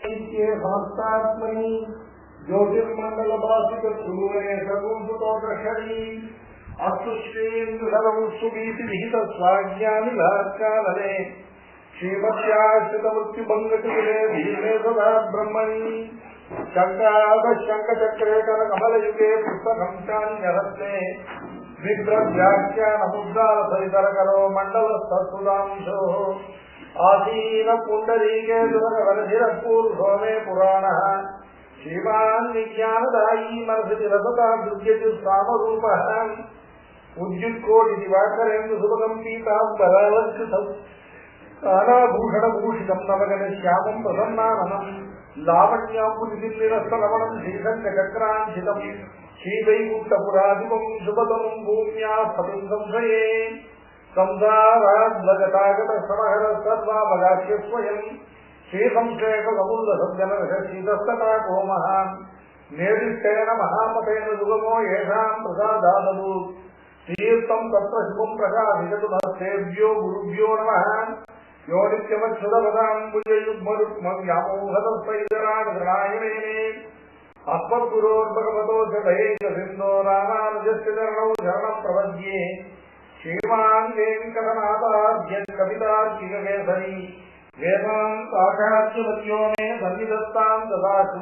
समस्तात्मनि ज्योतिर्मंडलभासित सूर्य सगुंसुतोषरी अस्तुश्रीन्दुसुभीति विहित स्वाज्ञानि भास्काले श्रीमत्याश्रितमृत्युभंगटिले भीमे सदा ब्रह्मणि शंकचक्रे कमलयुगे पुस्तकं चान्यहस्ते विग्रव्याख्यानमुद्रासरितरकरो मण्डलस्तत्सुधांशो आसीन पुण्डरीके दुरवरधिरपूर्वो मे पुराणः श्रीमान् विज्ञानदायी मनसि रसता दुर्यति सामरूपः उद्युत्कोटि दिवाकरेन्दु सुभगं पीताम्बरालङ्कृतम् कालाभूषणभूषितं नवगण श्यामं प्रसन्नाननं लावण्याम्बुदिनिरस्तलवणं श्रीशङ्खचक्राञ्छितं श्रीवैकुण्ठपुराधिपं शुभतनुं भूम्याः पतिं संशये संसाराद्वगतागतसमहर सर्वावगाह्य स्वयं श्रीसंशयकमूलसज्जनरशीतस्तटाको महान् निर्दिष्टेन महामतेन सुगमो येषां प्रसादादभूत् तीर्थं तत्र शुभं प्रकाशितु नस्तेभ्यो गुरुभ्यो नमः यो नित्यमच्युतपदाम्बुजयुग्मरुक्मव्यामोहतस्पैतरागणाय मेने अस्मद्गुरोर्भगवतोऽस्य दयैकसिन्धो रामानुजस्य चरणौ शरणं प्रपद्ये श्रीमान् वेङ्कटनाथार्य कवितार्किककेसरी वेदान्ताचार्यवर्यो मे सन्निधत्तां ददातु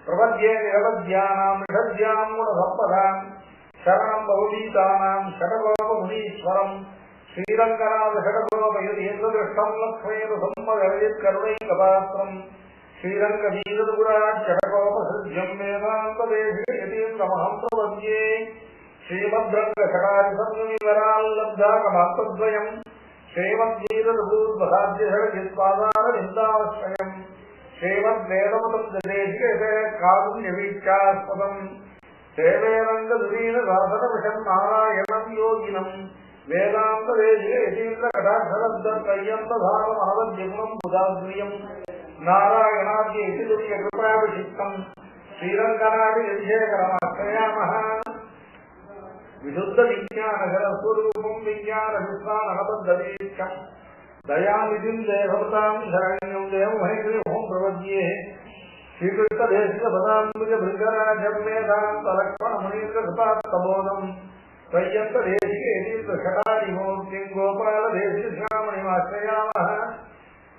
प्रपद्ये निरवध्यानां निषद्यां गुणसम्पदां शरणं भवभीतानां षडगोपमुनीश्वरम् श्रीरङ्गनाथ षडगोपयुधेन्द्रदृष्टं लक्ष्मेण सम्मगरयत्करुणैकपात्रम् श्रीरङ्गवीरदुराट् षडगोपसृज्यं वेदान्तदेशिकयतीन्द्रमहं प्रपद्ये श्रीमद्रङ्गषडादिसंयमिवराल्लब्धाकमात्तद्वयम् श्रीमद्गीरदभूतपदाद्यषडजित्पादारविन्दाश्रयम् श्रीमद्वेदमतं देशिककारुण्यवीक्षास्पदम् सेवेरङ्गधुरीनदासनविषं नारायणं योगिनं वेदान्तदेशिकयतीन्द्रकटाक्षरब्दत्रय्यन्तधारमहवद्यगुणं बुधाद्रियं नारायणाद्यैतिदुर्यकृपाभिषिक्तं श्रीरङ्गनादियतिशेखरमाश्रयामः विशुद्ध विज्ञानघनस्वरूपं विज्ञानविश्वानबद्धवीक्षं दयानिधिं देवतां शरण्यं देवमहेन्द्रियों प्रपद्ये श्रीकृष्णदेशिकपदाम्बुजभृङ्गराजं वेदान्तलक्ष्मणमुनीन्द्रकृपात्तबोधं त्वय्यन्तदेशिकेतीन्द्रषडादिमूर्तिं गोपालदेशिकश्यामणिमाश्रयामः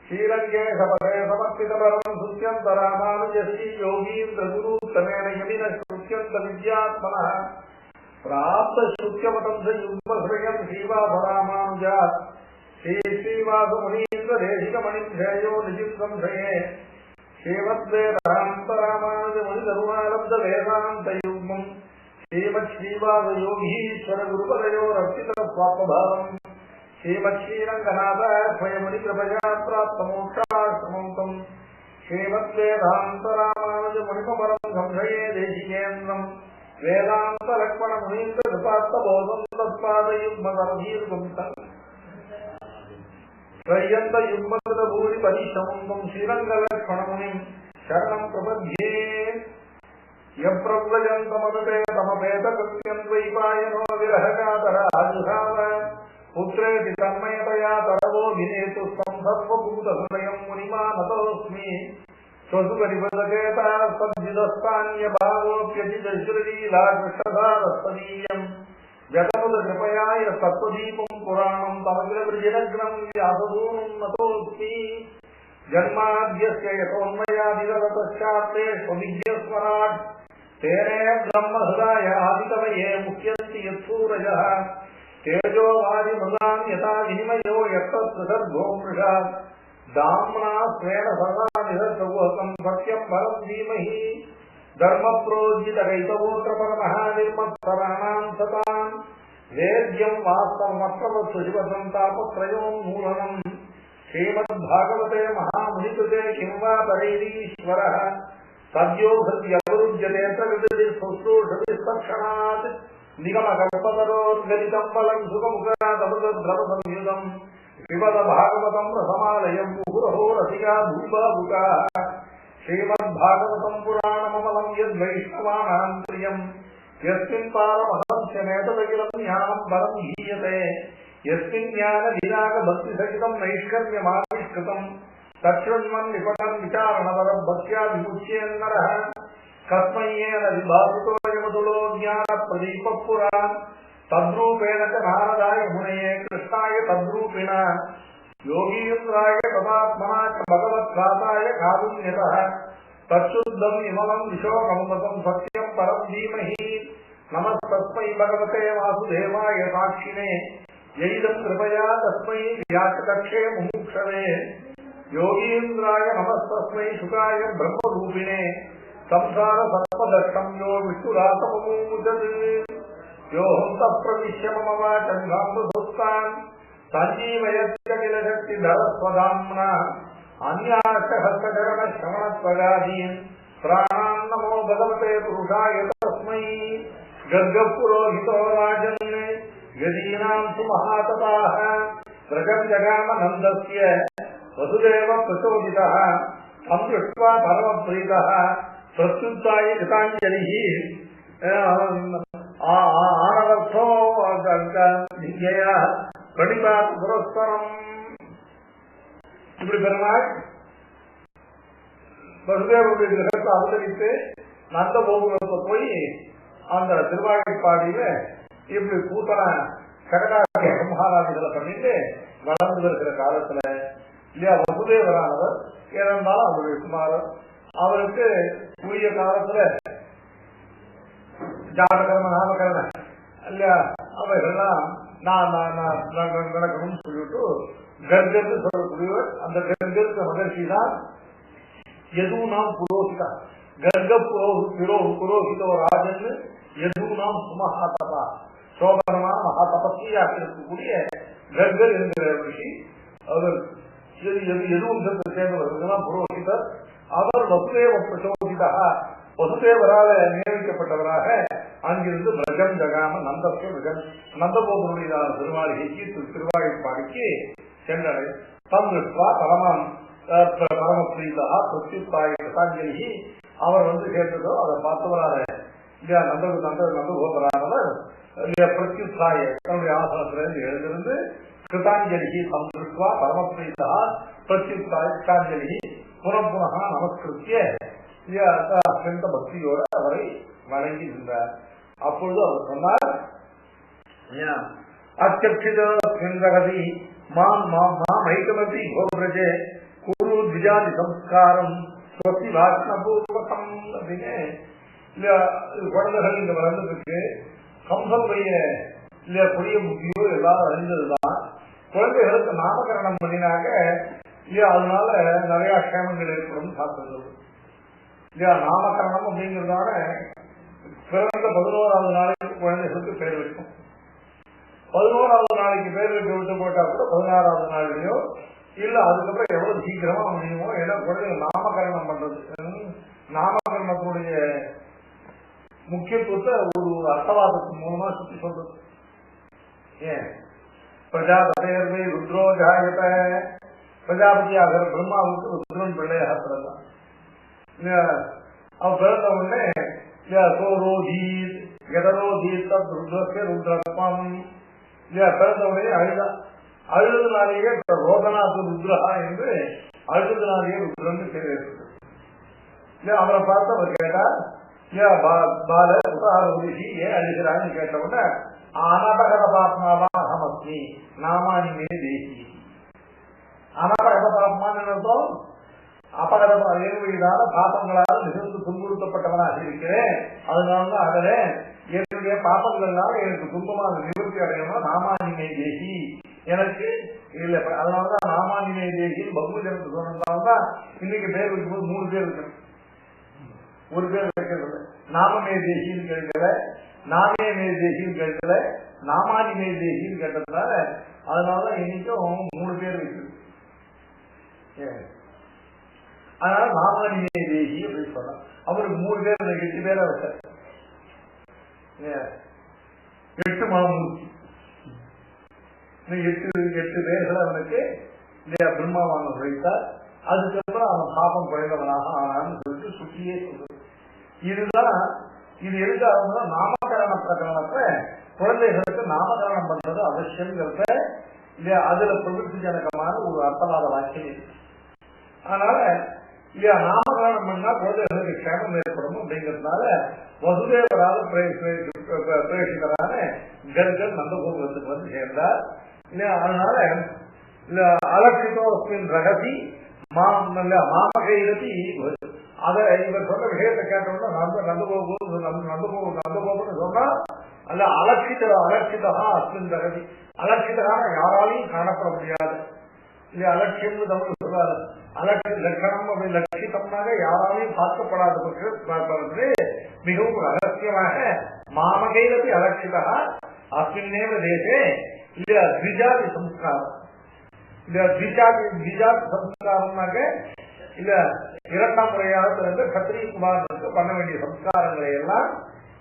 श्रीरङ्गेशपदे समर्पितपरं सुत्यन्तरामानुजश्री योगीन्द्रगुरूत्तमेन यमिनः श्रुत्यन्तविद्यात्मनः प्राप्त शुक्यमतं स युग्मश्रयं श्रीवासरामानुजात् श्रीश्रीवासमुनीन्द्रदेशिकमणिं श्रेयो निजिं संशये श्रीमद्वेदान्तरामानुजमुनिधर्मालब्धवेदान्तयुग्मं श्रीमच्छ्रीवासयोगीश्वरगुरुपदयोरर्पितस्वात्मभावम् श्रीमच्छ्रीरङ्गनाथाख्वयमुनिकृपया प्राप्तमोक्षाश्रमं तं श्रीमद्वेदान्तरामानुजमुनिपरं संशये देशिकेन्द्रम् वेदान्तलक्ष्मणमुनीन्द्रकृपात्तबोधं तत्पादयुग्मदर्भीर्गं त्रय्यन्तयुग्मकृतभूरिपरिश्रमं श्रीरङ्गलक्ष्मणमुनिं शरणं प्रपद्ये यप्रव्रजन्तमदते तमपेतकृत्यं द्वैपायनो विरहकातराजुषाव पुत्रेति तन्मयतया तरवोऽभिनेतु सर्वभूतहृदयं मुनिमानतोऽस्मि स्वसुपरिपदचेता सद्विदस्तान्यभावोऽप्यजितश्रीलीलाकृष्णधारस्तदीयं व्यतनुदकृपयाय तत्त्वदीपं पुराणं तमखिलवृजनग्नं व्याससूनुं नतोऽस्मि जन्माद्यस्य यतोन्मयादितरतश्चात्तेष्वभिज्ञस्मराट् तेने ब्रह्महृदाय आदिकवये मुह्यन्ति यत्सूरजः तेजो वारिमृगां यथा विनिमयो यत्तत्सर्गो मृषा दाम्ना स्वेन सदा निरसौहकं सत्यं परं धीमहि धर्मप्रोज्झितकैतवोऽत्र निर्मत्सराणां सतां वेद्यं वास्तवमस्त्रवत्सुशिवसन्तापत्रयोन्मूलनं श्रीमद्भागवते महामुनिकृते किं वा परैरीश्वरः सद्यो हृद्यवरुध्यते प्रकृतिः निगमकल्पतरोर्गलितं फलं सुखमुखादमृतद्रवसंयुतम् श्रीमद्भागवतं रसमालयं मुहुरहो रसिका भूभावुकाः श्रीमद्भागवतं पुराणममलं यद्वैष्णवानां प्रियं यस्मिन् पारमहंस्यमेतदखिलं ज्ञानं परं गीयते यस्मिन् ज्ञानविरागभक्तिसहितं नैष्कर्म्यमाविष्कृतं தக்ஷண்மன் நிபடன் விசாரணவரம் பக்தியா விமுச்சியன்னர கஸ்மையேன விபாசிதோ யமதுலோ ஞான பிரதீப புரான் தத்ரூபேண ச நாரதாய முனையே கிருஷ்ணாய தத்ரூபிண யோகீந்திராய ததாத்மனா ச பகவத்காதாய காருண்யதः தச்சுத்தம் இமலம் விசோகமுதம் சத்யம் பரம் தீமஹி நமஸ்தஸ்மை பகவதே வாசுதேவாய சாட்சிணே யைதம் கிருபயா தஸ்மை வியாசகக்ஷே முமுக்ஷவே யோகீந்திராய நமஸ்தஸ்மை சுகாய பிரம்மரூபிணே संसार सर्पदक्षम यो विष्णुरातमूचत् योऽहं तत्प्रविश्य मम वाचङ्गाम्बुधुस्तान् सञ्जीवयत्य किल शक्तिधरस्वधाम्ना अन्याश्च हस्तचरणश्रवणत्वगादीन् प्राणान् नमो भगवते पुरुषाय तस्मै गर्गपुरोहितो राजन् यदीनां सुमहातताः व्रजं जगाम नन्दस्य वसुदेव प्रचोदितः तं दृष्ट्वा परमप्रीतः प्रत्युत्थाय कृताञ्जलिः आनवर्थो विजया प्रणिपात पुरस्परम् இப்படி பெருமாள் வசுதேவருடைய கிரகத்தை அவதரித்து நந்த கோபுரத்தை போய் அந்த திருவாழைப்பாடியில இப்படி கூத்தன கடகாரிய மகாராஜிகளை பண்ணிட்டு வளர்ந்து இருக்கிற காலத்துல இல்லையா வசுதேவரானவர் ஏனென்றாலும் அவருடைய குமாரர் அவருக்கு உரிய காலத்துல ஜாதகர்ம நாமகரண இல்லையா அவைகள்லாம் நான் நடக்கணும்னு சொல்லிட்டு கர்கர்னு சொல்லக்கூடியவர் அந்த கர்கருக்கு மகர்ஷி தான் எதுவும் புரோஹிதா கர்க புரோஹிதோ ராஜன் எதுவும் சுமஹாதபா சோபனமான மகா தபஸ்வியாக இருக்கக்கூடிய கர்கர் என்கிற ரிஷி அவர் எதுவும் சேர்ந்தவர்கள் புரோஹிதர் அவர் வசுதேவ பிரச்சோதிதா வசுதேவரால நியமிக்கப்பட்டவராக அங்கிருந்து பிரஜம் ஜகாம நந்தகோபுருடைய திருமாளிகைக்கு திருவாழைப்பாடிக்கு சென்றடை தந்திருஷ்வா பரமப்ரீதா பிரத்யுத்தாய கிருதாஞ்சலி அவர் சேர்ந்ததோ அதை பார்த்தவராக இல்லையா நந்தகோபரானவர் பிரத்யுத்தாய தன்னுடைய ஆசனத்திலிருந்து எழுந்திருந்து கிருதாஞ்சலி தந்திருஷ்வா பரமப்ரீதா பிரத்யுத்தாய கிருதாஞ்சலி புறம் புனக நமஸ்கிருத்திய அत्यந்த பக்தியோடு அவரை வணங்கி நின்றார். அப்பொழுது அவர் சொன்னார், அத்தியப்சிதகதி மாமைகமதி கோபிரஜே குரு திஜாதி சம்ஸ்காரம் ஸ்வஸ்தி வாசனபூர்வகம் அப்படின்னு குழந்தைகள் இங்க வளர்ந்ததுக்கு கம்சனுடைய இல்லையா புதிய புத்தியோ எல்லாரும் அறிந்ததுதான். குழந்தைகளுக்கு நாமகரணம் பண்ணினாக்க இல்லையா அதனால நிறைய க்ஷேமங்கள் ஏற்படும் சாப்பிடுறது இல்லையா. நாமகரணம் அப்படிங்கிறதான பிறந்த 11வது நாளைக்கு குழந்தைகளுக்கு பேர் வைக்கும். 11வது நாளைக்கு பேர் வைக்க விட்டு போட்டா கூட 16வது நாள்லயோ இல்ல அதுக்கப்புறம் எவ்வளவு சீக்கிரமா முடியுமோ. ஏன்னா குழந்தைகள் நாமகரணம் பண்றது நாமகரணத்துடைய முக்கியத்துவத்தை ஒரு அர்த்தவாதத்தின் மூலமா சுற்றி சொல்றது. ஏன் பிரஜாபதேர்வை ருத்ரோ ஜாயத பிரஜாபதியாக பிரம்மாவுக்கு ருத்ரன் பிள்ளையாக பிறந்தான். அவன் பிறந்த உடனே ருத்ரத்வம் பிறந்த உடனே அழுதான். அழுதுனாலேயே ரோதநாத் ருத்ரஹா என்று அழுதுனாலேயே ருத்ரன் பேர் ஏற்பட்டது. அவரை பார்த்து அவர் கேட்டார், பால உதாரணி ஏன் அழுகிறான்னு கேட்ட உடனே அனபகத பாப்மாவா அகமஸ்மி நாமானிமே தேசி. அனபகத பாப்மான்னு அர்த்தம் அபகதம் ஏழ்வழிதான பாப்பங்களால் மிகுந்து துன்புறுத்தப்பட்டவனாக இருக்கிறேன். அதனாலதான் அகல என்னுடைய பாப்பங்கள்னால எனக்கு துன்பமாக நிவர்த்தி அடையணும்னா நாமானிமே தேசி எனக்கு இல்லை. அதனாலதான் நாமானிமே தேசி பகுஜனத்து சொன்னதால்தான் இன்னைக்கு பேர் வைக்கும்போது 3 பேர் இருக்கணும். ஒரு பேர் வைக்கிறது நாமமே தேசின்னு கேட்கல, நாமே மேதேசின்னு கேட்கல, நாமானி மேதேசின்னு கேட்டதுனால அதனாலதான் இன்னைக்கும் 3 பேர் வைக்கிறது. அதனால நாமானி மேதேசி அப்படின்னு சொன்னா அவருக்கு 3 பேர் 8 பேரை வச்சார். 8 மாமூர்த்தி 8 பேர்களை அவனுக்கு பிரம்மாவான வைத்தார். அதுக்கப்புறம் அவன் பாப்பம் குறைந்தவனாக ஆனான்னு சொல்லிட்டு சுற்றியே சொல்றது. இதுதான் இது எதுக்காக நாமகரண பிரகரணத்தை குழந்தைகளுக்கு நாமகரணம் பண்றது அவசியம் இல்லையா. அதுல பிரவருத்தி ஜனகமான ஒரு அர்த்தவாத வாக்கியம் இருக்கு. அதனால இல்லையா நாமகரணம் பண்ணா குழந்தைகளுக்கு க்ஷேமம் ஏற்படும் அப்படிங்கிறதுனால வசுதேவராக பிரவேசிகரான கர்கன் நந்தகோபுரத்துக்கு வந்து சேர்ந்தார் இல்லையா. அதனால அலட்சிதோஸ்மின் ரகசி மாமகைரதி அதை இவர் சொன்ன விஷயத்தை கேட்டோம்னா நந்தகோபுரம் சொன்னா அல்ல அலட்சிதா அஸ்மின் ரகசி அலட்சிதரான யாராலையும் காணப்பட முடியாது இல்லையா. அலட்சியம் தமிழ் சொல்றாரு. லட்சணம் அப்படி லட்சிதம்னாக யாராலையும் பார்க்கப்படாத மிகவும் ரகசியமாக மாமகைரதி அலட்சிதா அஸ்மின்னேவ தேசே இல்லையா த்விஜாதி சம்ஸ்காரம் இல்ல த்விஜாதி சம்ஸ்காரம்னாக இல்ல இரண்டாம் முறையாக பிறந்த கத்திரி குமாரனுக்கு பண்ண வேண்டிய சம்ஸ்காரங்களை எல்லாம்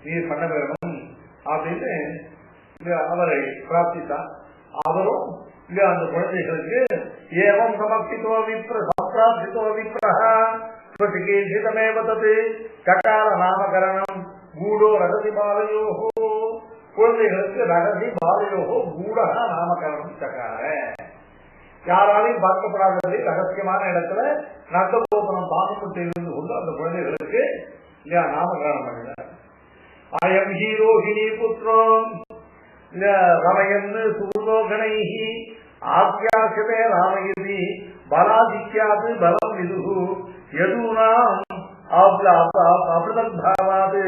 நீர் பண்ண வேணும் அப்படின்னு அவரை பிரார்த்தித்தார். அவரும் இல்ல அந்த குழந்தைகளுக்கு ஏவம் சமர்ப்பித்தோ விப்ர சம்பிரார்த்தித்தோ விப்ரஹிதமேவதது ககார நாமகரணம் கூடோ ரகசி பாலையோகோ குழந்தைகளுக்கு ரகசி பாலையோகோ கூடகா நாமகரணம் சகார யாராலையும் பார்க்கப்படாததை ரகசியமான இடத்துல நந்தகோபுரம் பாகப்பட்டு இருந்து கொண்டு அந்த குழந்தைகளுக்கு இல்லையா நாமகரணம் பண்ணினார். அயம் ஹீரோஹினி புத்திரம் ரமயன் சுலோகனை ஆத்தியாசமே ராமயதி பலாதித்யாது பலம் விதுகு யதூனாம் அமிர்தம் பாவாது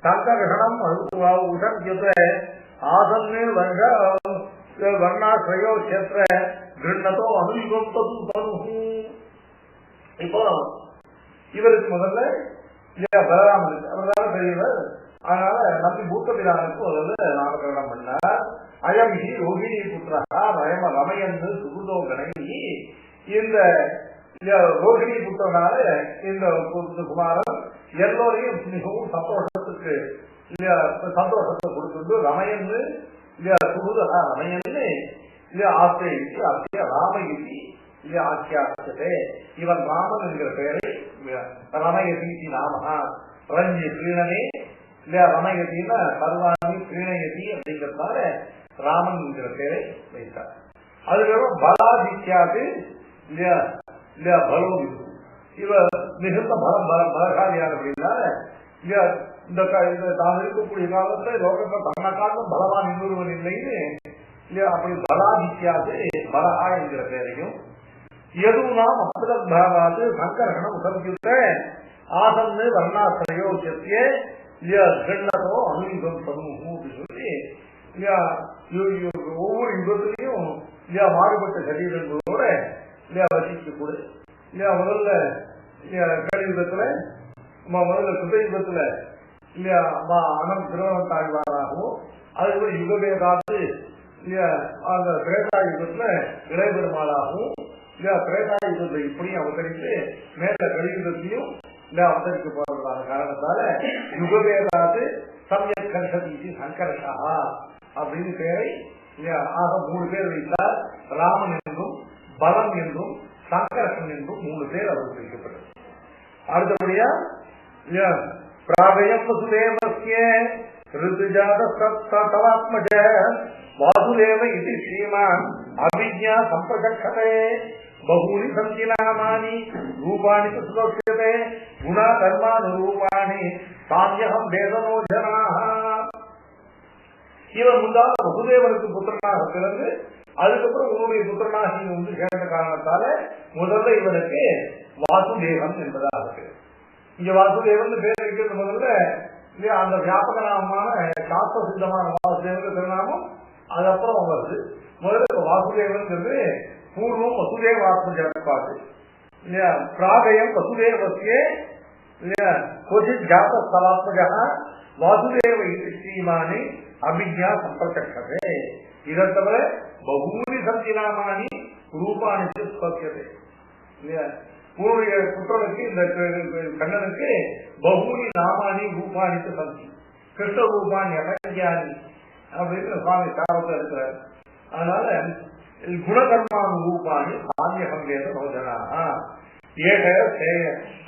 சங்கர்ஷணம் உஷத்யுத ஆசன்னு வர்ணாஸ்ரயோ கஷேத்திர கிருண்ணதோ அனுயுகம் தது. இப்போ இவருக்கு முதல்ல பலராமனுக்கு அவர்தான் பெரியவர். அதனால நம்பி பூத்தபிரானுக்கு முதல்ல நாமகரணம் பண்ணார். அயம் ஹி ரோஹிணி புத்திரா ரயம ரமயன்னு சுகுதோகனை இந்த ரோஹிணி புத்திரனால இந்த குமாரன் எல்லோரையும் மிகவும் சந்தோஷத்தை கொடுத்துட்டு ரமயன்னு சுகுதா ரமயன்னு ஆசிரியிச்சு அத்திய ராமயுதி ஆக்கியாசதே இவன் ராமன் என்கிற பெயரை ரமயதி நாமஹா ரஞ்சி கிரீணனே இல்லையா ரமயத்தின்னா சர்வாணி கிரீணயதி அப்படிங்கிறதுனால ராமன் என்கிற பெயரை வைத்தார். அதுக்கப்புறம் பலாதித்யாது இல்லையா இல்லையா பலம் இவர் மிகுந்த பலசாலியார் அப்படின்னால இல்லையா இந்த தான் இருக்கக்கூடிய காலத்துல லோகத்தை தன்ன காலம் பலவான் இன்னொருவன் இல்லைன்னு இல்லையா அப்படி பலாதித்யாது பலஹா என்கிற பெயரையும் எதுவும் நாம் அமிர்தபாவாது சங்கரகணம் உசம்பித்த ஆசன்னு வர்ணாசிரயோ சத்திய கிண்ணதோ அனுயுகம் அப்படின்னு சொல்லி இல்லையா ஒவ்வொரு யுகத்திலையும் இல்லையா மாறுபட்ட சரீரங்களோட இல்லையா வசிக்கக்கூட இல்லையா முதல்ல கலியுகத்துல முதல்ல சுதயுகத்துல இல்லையா அனம் திருவனம் தாழ்வாராகவும் அதுக்கப்புறம் யுகவேதாத்து இல்லையா அந்த திரேதா யுகத்துல இளைபெருமாளாகவும் இல்லையா திரேதா யுகத்தை இப்படியும் அவதரித்து மேல கலியுகத்தையும் இல்லையா அவதரிக்க போறதான காரணத்தால யுகவேதாத்து சமயத் கர்ஷதி சங்கர்ஷா அப்படின்னு பேரை இல்லையா ஆக 3 பேர் வைத்தார். ராமன் என்றும் பலம் என்றும் சங்கர்ஷன் என்றும் 3 பேர் அவருக்கு வைக்கப்பட்டது. அடுத்தபடியா பிராபயம் வசுதேவஸ்ய ऋतुजातवात्मज वासुदेव इति श्रीमान् अभिज्ञा संप्रचक्षते बहूनि सन्ति नामानि रूपाणि च सुलक्ष्यते गुणा कर्मानुरूपाणि साम्यहं वेदनो जनाः. இவர் முன்னால வசுதேவனுக்கு புத்திரனாக பிறந்து அதுக்கப்புறம் உன்னுடைய புத்திரனாக வந்து கேட்ட காரணத்தால முதல்ல இவனுக்கு வாசுதேவன் என்பதாக இருக்கு. இங்க வாசுதேவன் பேர் வைக்கிறது முதல்ல இல்லையா அந்த வியாபக நாமமான சாஸ்திர சித்தமான வாசுதேவன் திருநாமம் அதுக்கப்புறம் வருது. முதல்ல வாசுதேவன் பூர்வம் வசுதேவாத்ம ஜனப்பாட்டு இல்லையா பிராகயம் வசுதேவசிய இல்லையா கொச்சித் ஜாத ஸ்தலாத்மஜா வாசுதேவ ஸ்ரீமானி அபிஜா சம்பிரச்சே. இதை தவிர பகூனி சந்தி நாமானி ரூபாணி ஸ்பர்ஷதே இல்லையா உன்னுடைய புத்திரனுக்கு இந்த கண்ணனுக்கு பகூனி நாமானி ரூபாணி சந்தி கிருஷ்ண ரூபாணி அகஞ்சானி அப்படின்னு சுவாமி சாரத்தில் இருக்கிறார். அதனால குணகர்மானு ரூபாணி சாமியகம் வேத ரோஜனா ஏக சேய.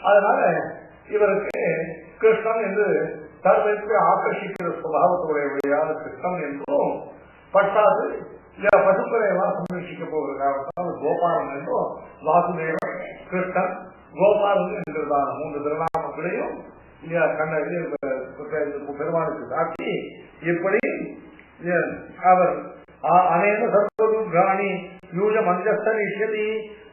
அதனால இவருக்கு கிருஷ்ணன் என்று தர்மத்தை ஆக்கர்ஷிக்கிற சுபாவத்துடைய கிருஷ்ணன் என்றும் பட்டாது பசுக்களை எல்லாம் சம்ரட்சிக்க போகிற காரணத்தால் கோபாலன் என்றும் வாசுதேவன் கிருஷ்ணன், கோபாலன் என்றதான 3 திருநாமங்களையும் பெருமானுக்கு காட்டி இப்படி அவர் அனேன சர்வதுர்காணி யூஜ மஞ்சஸ்தன் இஷ்யதி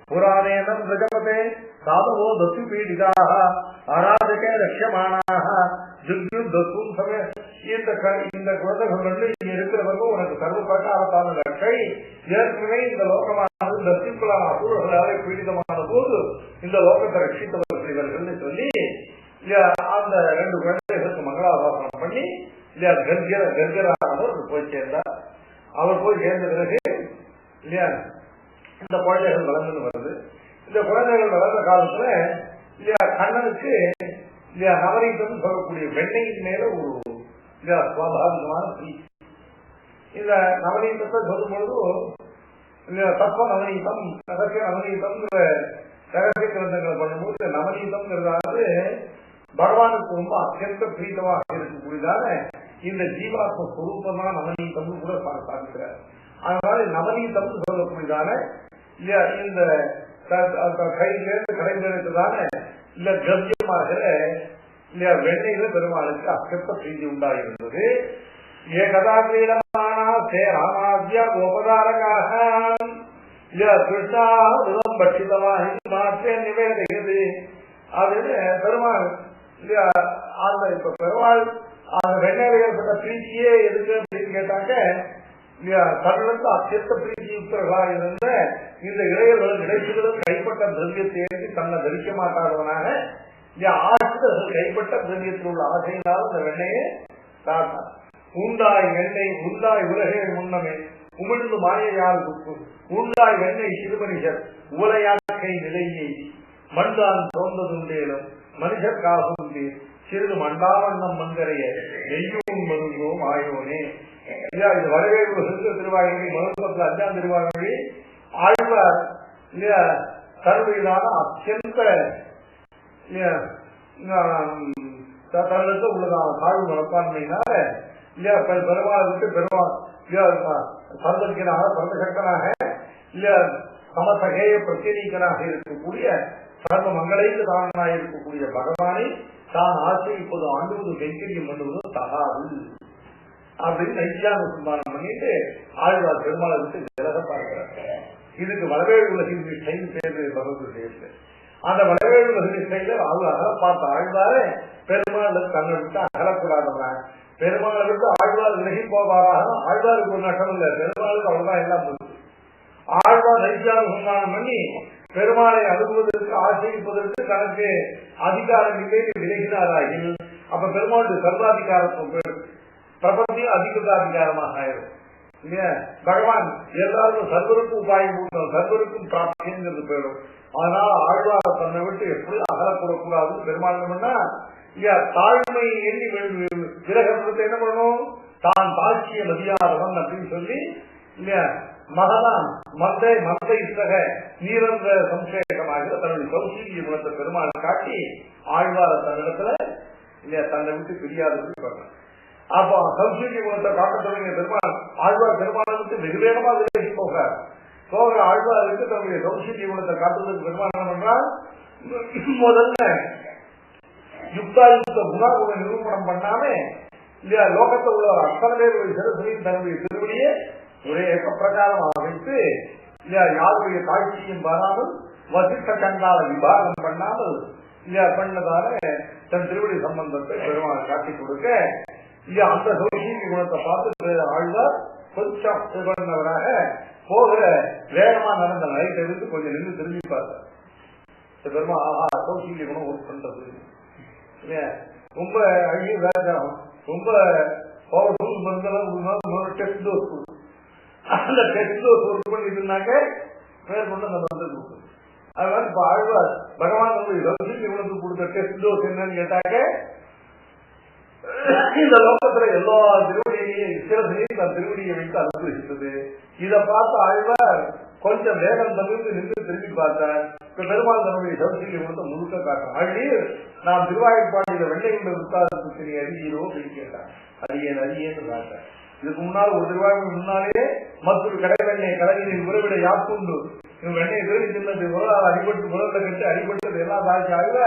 புராணேனம் பிரஜபதே சாதவோ தத்து பீடிதாக ஆராதகே ரக்ஷமானாக ஜுத்யுத்தம் சமய இந்த குழந்தைகள் இங்க இருக்கிறவர்கள் உனக்கு சர்வ பிரகாரத்தான ரட்சை. ஏற்கனவே இந்த லோகமானது தத்திக்குள்ளான அசூரர்களாலே பீடிதமான போது இந்த லோகத்தை ரட்சித்தவர்கள் இவர்கள் சொல்லி அந்த 2 குழந்தைகளுக்கு மங்களாபாசனம் பண்ணி கர்ஜரானவர் போய் சேர்ந்தார். அவர் போய் சேர்ந்த பிறகு இல்லையா இந்த குழந்தைகள் வளர்ந்து வருது. இந்த குழந்தைகள் வளர்ந்த காலத்துல இல்லையா கண்ணனுக்கு இல்லையா நவரீதம் சொல்லக்கூடிய வெண்ணையின் மேல ஒரு இல்லையா சுவாபாவிகமான இந்த நவரீதத்தை சொல்லும் பொழுது இல்லையா தத்துவ நவநீதம் ரகசிய நவநீதம் ரகசிய கிரந்தங்களை பண்ணும்போது நவநீதம்ங்கிறதாவது பகவானுக்கு ரொம்ப அத்தியந்த பிரீதமாக இருக்கக்கூடியதான இந்த ஜீவாத்ம ஸ்வரூபம் தான் நவநீதம் கூட பார்க்கிறார். அதனால நவநீதம் சொல்லக்கூடியதான இந்த கையிலிருந்து கடைபிடித்ததான இல்ல திரவியமாக இல்ல வெண்ணையில பெருமாளுக்கு அத்தியந்த பிரீதி உண்டாயிருந்தது. ஏகதாகிரீடமான ராமாத்யா கோபதாரகாக கிருஷ்ணாம் பட்சிதமாக மாற்றே நிவேதைகிறது. அது பெருமாள் அந்த இப்ப பெருமாள் அந்த வெண்ணையில ஏற்பட்ட பிரீத்தியே எதுக்கு அப்படின்னு கேட்டாங்க, தன்னிடத்து அத்தியந்த பிரீதி யுக்தர்களாக இருந்த இந்த இளையர்களும் இடைச்சிகளும் கைப்பட்ட திரவியத்தை ஏற்றி தன்னை தரிக்க மாட்டாதவனாக ஆசிரியர்கள் கைப்பட்ட திரவியத்தில் உள்ள ஆசையினால் இந்த வெண்ணையை தாத்தார். உண்டாய் வெண்ணெய் உண்டாய் உலகே முன்னமே உமிழ்ந்து மாயையால் உண்டாய் வெண்ணெய் சிறுமனிஷர் உலையாக்கை நிலையை மண்டான் தோன்றதுண்டேலும் மனுஷர் காகும் சிறிது மண்டாவண்ணம் மங்கரைய நெய்யும் மருந்தோம் ஆயோனே. இது வடவேறு திருவாய்மொழி மருத்துவத்தில் 5ஆம் திருவாய்மொழி ஆழ்வார் இல்லையா தன்னுடையதான அத்தியந்த தன்னுக்கு உள்ளதான தாழ்வு மனப்பான்மையினால இல்லையா பெருமாள் விட்டு பெருமாள் சந்தர்க்கனாக பரமசக்தனாக இல்ல சமசகேய பிரத்யேகனாக இருக்கக்கூடிய சர்வ மங்களைக்கு தானாக இருக்கக்கூடிய பகவானை தான் ஆசைப்பது ஆண்டுவது கைங்கரியம் பண்ணுவதும் தகாது அப்படின்னு நைத்தியான சம்பானம் பண்ணிட்டு ஆழ்வார் பெருமாளை விட்டு விலக பார்க்கிறார். இதுக்கு வடவேழு உலகின் நிஷ்டைன்னு பேரு பகவத். அந்த வடவேழு உலக நிஷ்டையில அவங்க அகல பார்த்த ஆழ்வாரே பெருமாள் தன்னை விட்டு அகலக்கூடாதவன். பெருமாளை விட்டு ஆழ்வார் விலகி போவாராக ஆழ்வாருக்கு ஒரு நஷ்டம் இல்லை, பெருமாளுக்கு அவ்வளவுதான் எல்லாம் போகுது. ஆழ்வார் நைத்தியான சம்பானம் பண்ணி பெருமாளை அணுகுவதற்கு ஆசைப்பதற்கு தனக்கு அதிகாரம் இல்லை விலகினாராகில் அப்ப பெருமாளுடைய சர்வாதிகாரத்துவம் பிரபத்தியும் அதிகாரமாக ஆயிரும் இல்லையா. பகவான் எல்லாரும் சர்வருக்கும் உபாயம் கொடுத்தோம், சர்வருக்கும் பிராப்திங்கிறது போயிடும். அதனால ஆழ்வார தன்னை விட்டு எப்படி அகலக்கூடக்கூடாதுன்னு பெருமாள் இல்லையா தாழ்மை எண்ணி விலகிறதுக்கு என்ன பண்ணணும், தான் தாட்சிய மதியாதவன் அப்படின்னு சொல்லி இல்லையா மகதான் மந்தை இத்தக நீரந்த சம்சேகமாக தன்னுடைய கௌசல்ய குணத்தை பெருமாள் காட்டி ஆழ்வார தன்னிடத்துல இல்லையா தன்னை விட்டு பிரியாதது பண்ண. அப்ப கௌசல்ய குணத்தை காட்ட தொடங்கிய பெருமாள் ஆழ்வார் பெருமாளை விட்டு வெகு வேகமா விலகி போக ஆழ்வாருக்கு தன்னுடைய கௌசல்ய குணத்தை காட்டுவதற்கு பெருமாள் என்ன பண்றார், முதல்ல யுக்தாயுக்த குணாகுண நிரூபணம் பண்ணாம இல்லையா லோகத்தில் உள்ள அத்தனை பேருடைய சிறசையும் தன்னுடைய திருவடியை ஒரே பிரகாரம் அமைத்து இல்லையா யாருடைய காட்சியும் வராமல் வசிஷ்ட கண்டால விபாகம் பண்ணாமல் இல்லையா பண்ணதால தன் திருவடி சம்பந்தத்தை பெருமாள் காட்டி கொடுக்க இல்லையா அந்த கௌசல்ய குணத்தை பார்த்து ஆழ்வார் கொஞ்சம் பண்ணவராக போகிற வேகமா நடந்த நைட் எடுத்து கொஞ்சம் நின்று திரும்பி பார்த்தார். பெருமா கௌசல்ய குணம் ஒர்க் பண்றது இல்லையா ரொம்ப அழகிய வேகம் ரொம்ப பவர்ஃபுல் மருந்தெல்லாம் டெஸ்ட் டோஸ் அந்த டெஸ்ட் டோஸ் ஒர்க் பண்ணிட்டுனாக்க மேற்கொண்டு அந்த மருந்து கொடுக்குது. அதனால இப்ப ஆழ்வார் பகவான் கௌசல்ய குணத்துக்கு கொடுத்த டெஸ்ட் டோஸ் என்னன்னு கேட்டாக்க இந்த லோகத்துல எல்லா திருவடியையும் சிறசையும் தன் திருவடியை வைத்து அனுபவித்தது. இதை பார்த்து ஆழ்வார் கொஞ்சம் வேகம் தவிர்த்து நின்று திரும்பி பார்த்தார். இப்ப பெருமாள் தன்னுடைய கௌசல்ய குணத்தை முழுக்க காட்டும். அழகிய நாம் திருவாய்ப்பாடியில வெள்ளை கொண்ட உத்தாரத்துக்கு நீ அறியீரோ அப்படின்னு கேட்டார். அறியேன்னு காட்டார். இதுக்கு முன்னால் ஒரு திருவாய்ப்பு முன்னாலே மற்றொரு கடை வெண்ணை கடலில் உறவிட யாப்புண்டு வெண்ணெய் தேடி தின்னது அடிபட்டு முதல்ல கட்டு அடிபட்டது எல்லாம் சாட்சி ஆகல.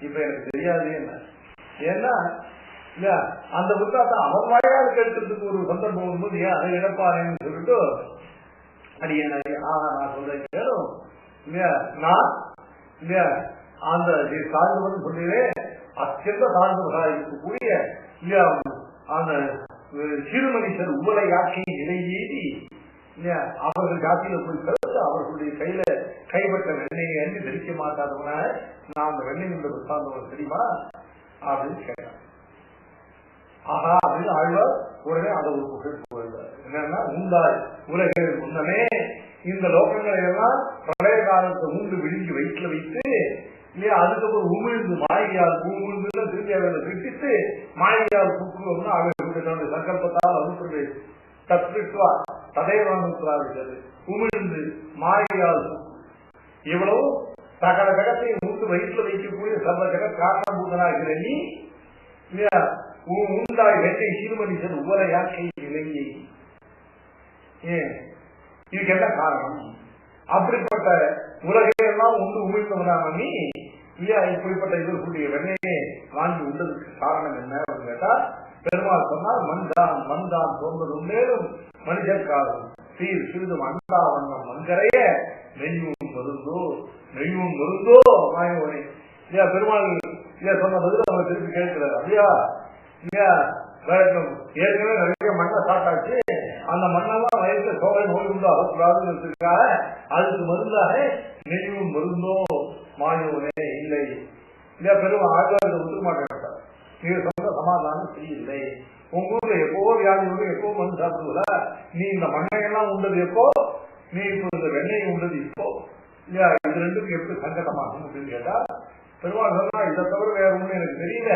இப்ப எனக்கு தெரியாது என்ன ஏன்னா இல்லையா அந்த புத்தாத்த அவன் வாயால் கேட்கறதுக்கு ஒரு சந்தர்ப்பம் வரும்போது ஏன் அதை இழப்பாருன்னு சொல்லிட்டு அடி என்ன நான் சொல்றேன் கேளும் இல்லையா நான் இல்லையா அந்த சார்ந்தவன் சொல்லிடுவேன் அத்தியந்த சார்ந்தவர்களாக இருக்கக்கூடிய இல்லையா அந்த சிறு மனுஷர் உங்களை யாக்கையை நிலையேறி இல்லையா அவர்கள் ஜாத்தியில போய் பிறகு அவர்களுடைய கையில கைப்பட்ட வெண்ணையை அன்றி தரிக்க மாட்டாதவன நான் அந்த வெண்ணெய் உள்ள சார்ந்தவன் தெரியுமா அப்படின்னு கேட்டான். ஆஹா அப்படின்னு ஆழ்வார் உடனே அதை ஒரு புகழ் போயிடுவார். என்னன்னா உண்டாய் உலகில் முன்னமே இந்த லோகங்களை எல்லாம் பழைய காலத்தை உண்டு விழுங்கி வயிற்றுல வைத்து இல்லையா அதுக்கப்புறம் உமிழ்ந்து மாயியால் உமிழ்ந்து திரும்பி அவர்களை திட்டித்து மாயியால் புக்குன்னு அவர்களுடைய சங்கல்பத்தால் அனுப்புறது தத்வித்வா ததைவானுக்கிறார்கள் உமிழ்ந்து மாயியால் இவ்வளவு சகல ஜகத்தை மூட்டு வயிற்றுல வைக்கக்கூடிய சர்வ ஜகத் காரணபூதனாகிற நீ இல்லையா உண்டாய் வெட்டை சிறுமனிஷன் உவர யாக்கை நிலையை ஏன் இதுக்கு என்ன காரணம்? அப்படிப்பட்ட உலகையெல்லாம் உண்டு உமிழ்ந்தவனான நீ இல்லையா இப்படிப்பட்ட இதற்குரிய வெண்ணையை வாங்கி உண்டதுக்கு காரணம் என்ன அப்படின்னு கேட்டா பெருமாள் சொன்னால் மண்தான் மண்தான் தோன்றது மேலும் மனிதர்காலம் சீர் சிறிதும் அண்டா வண்ணம் மண்கரைய நெய்யூன் மருந்தோ நெய்யூன் மருந்தோ மாயவனை இல்லையா பெருமாள் இல்லையா சொன்ன பதில் அவங்க திருப்பி கேட்கிறார். அப்படியா இல்லையா ஏற்கனவே நிறைய மண்ணை சாட்டாச்சு அந்த மண்ணெல்லாம் வயசுல சோழ நோய் உண்டு ஆகக்கூடாதுங்கிறதுக்காக அதுக்கு மருந்தாக நெய்யும் மருந்தோ மாயோனே இல்லை இல்லையா பெருமாள் ஆழ்வார் ஒத்துக்க மாட்டேன். நீங்க சொன்ன சமாதானம் செய்யலை. உங்க ஊர்ல எப்போ வியாதி உண்டு எப்போ மருந்து சாப்பிடுவதா நீ இந்த மண்ணையெல்லாம் உண்டது எப்போ நீ இப்போ இந்த வெண்ணெய் உண்டது இப்போ இல்லையா இது ரெண்டுக்கும் எப்படி சங்கடமாகும் அப்படின்னு கேட்டா பெருமாள் சொன்னா இதை தவிர வேற ஒண்ணு எனக்கு தெரியல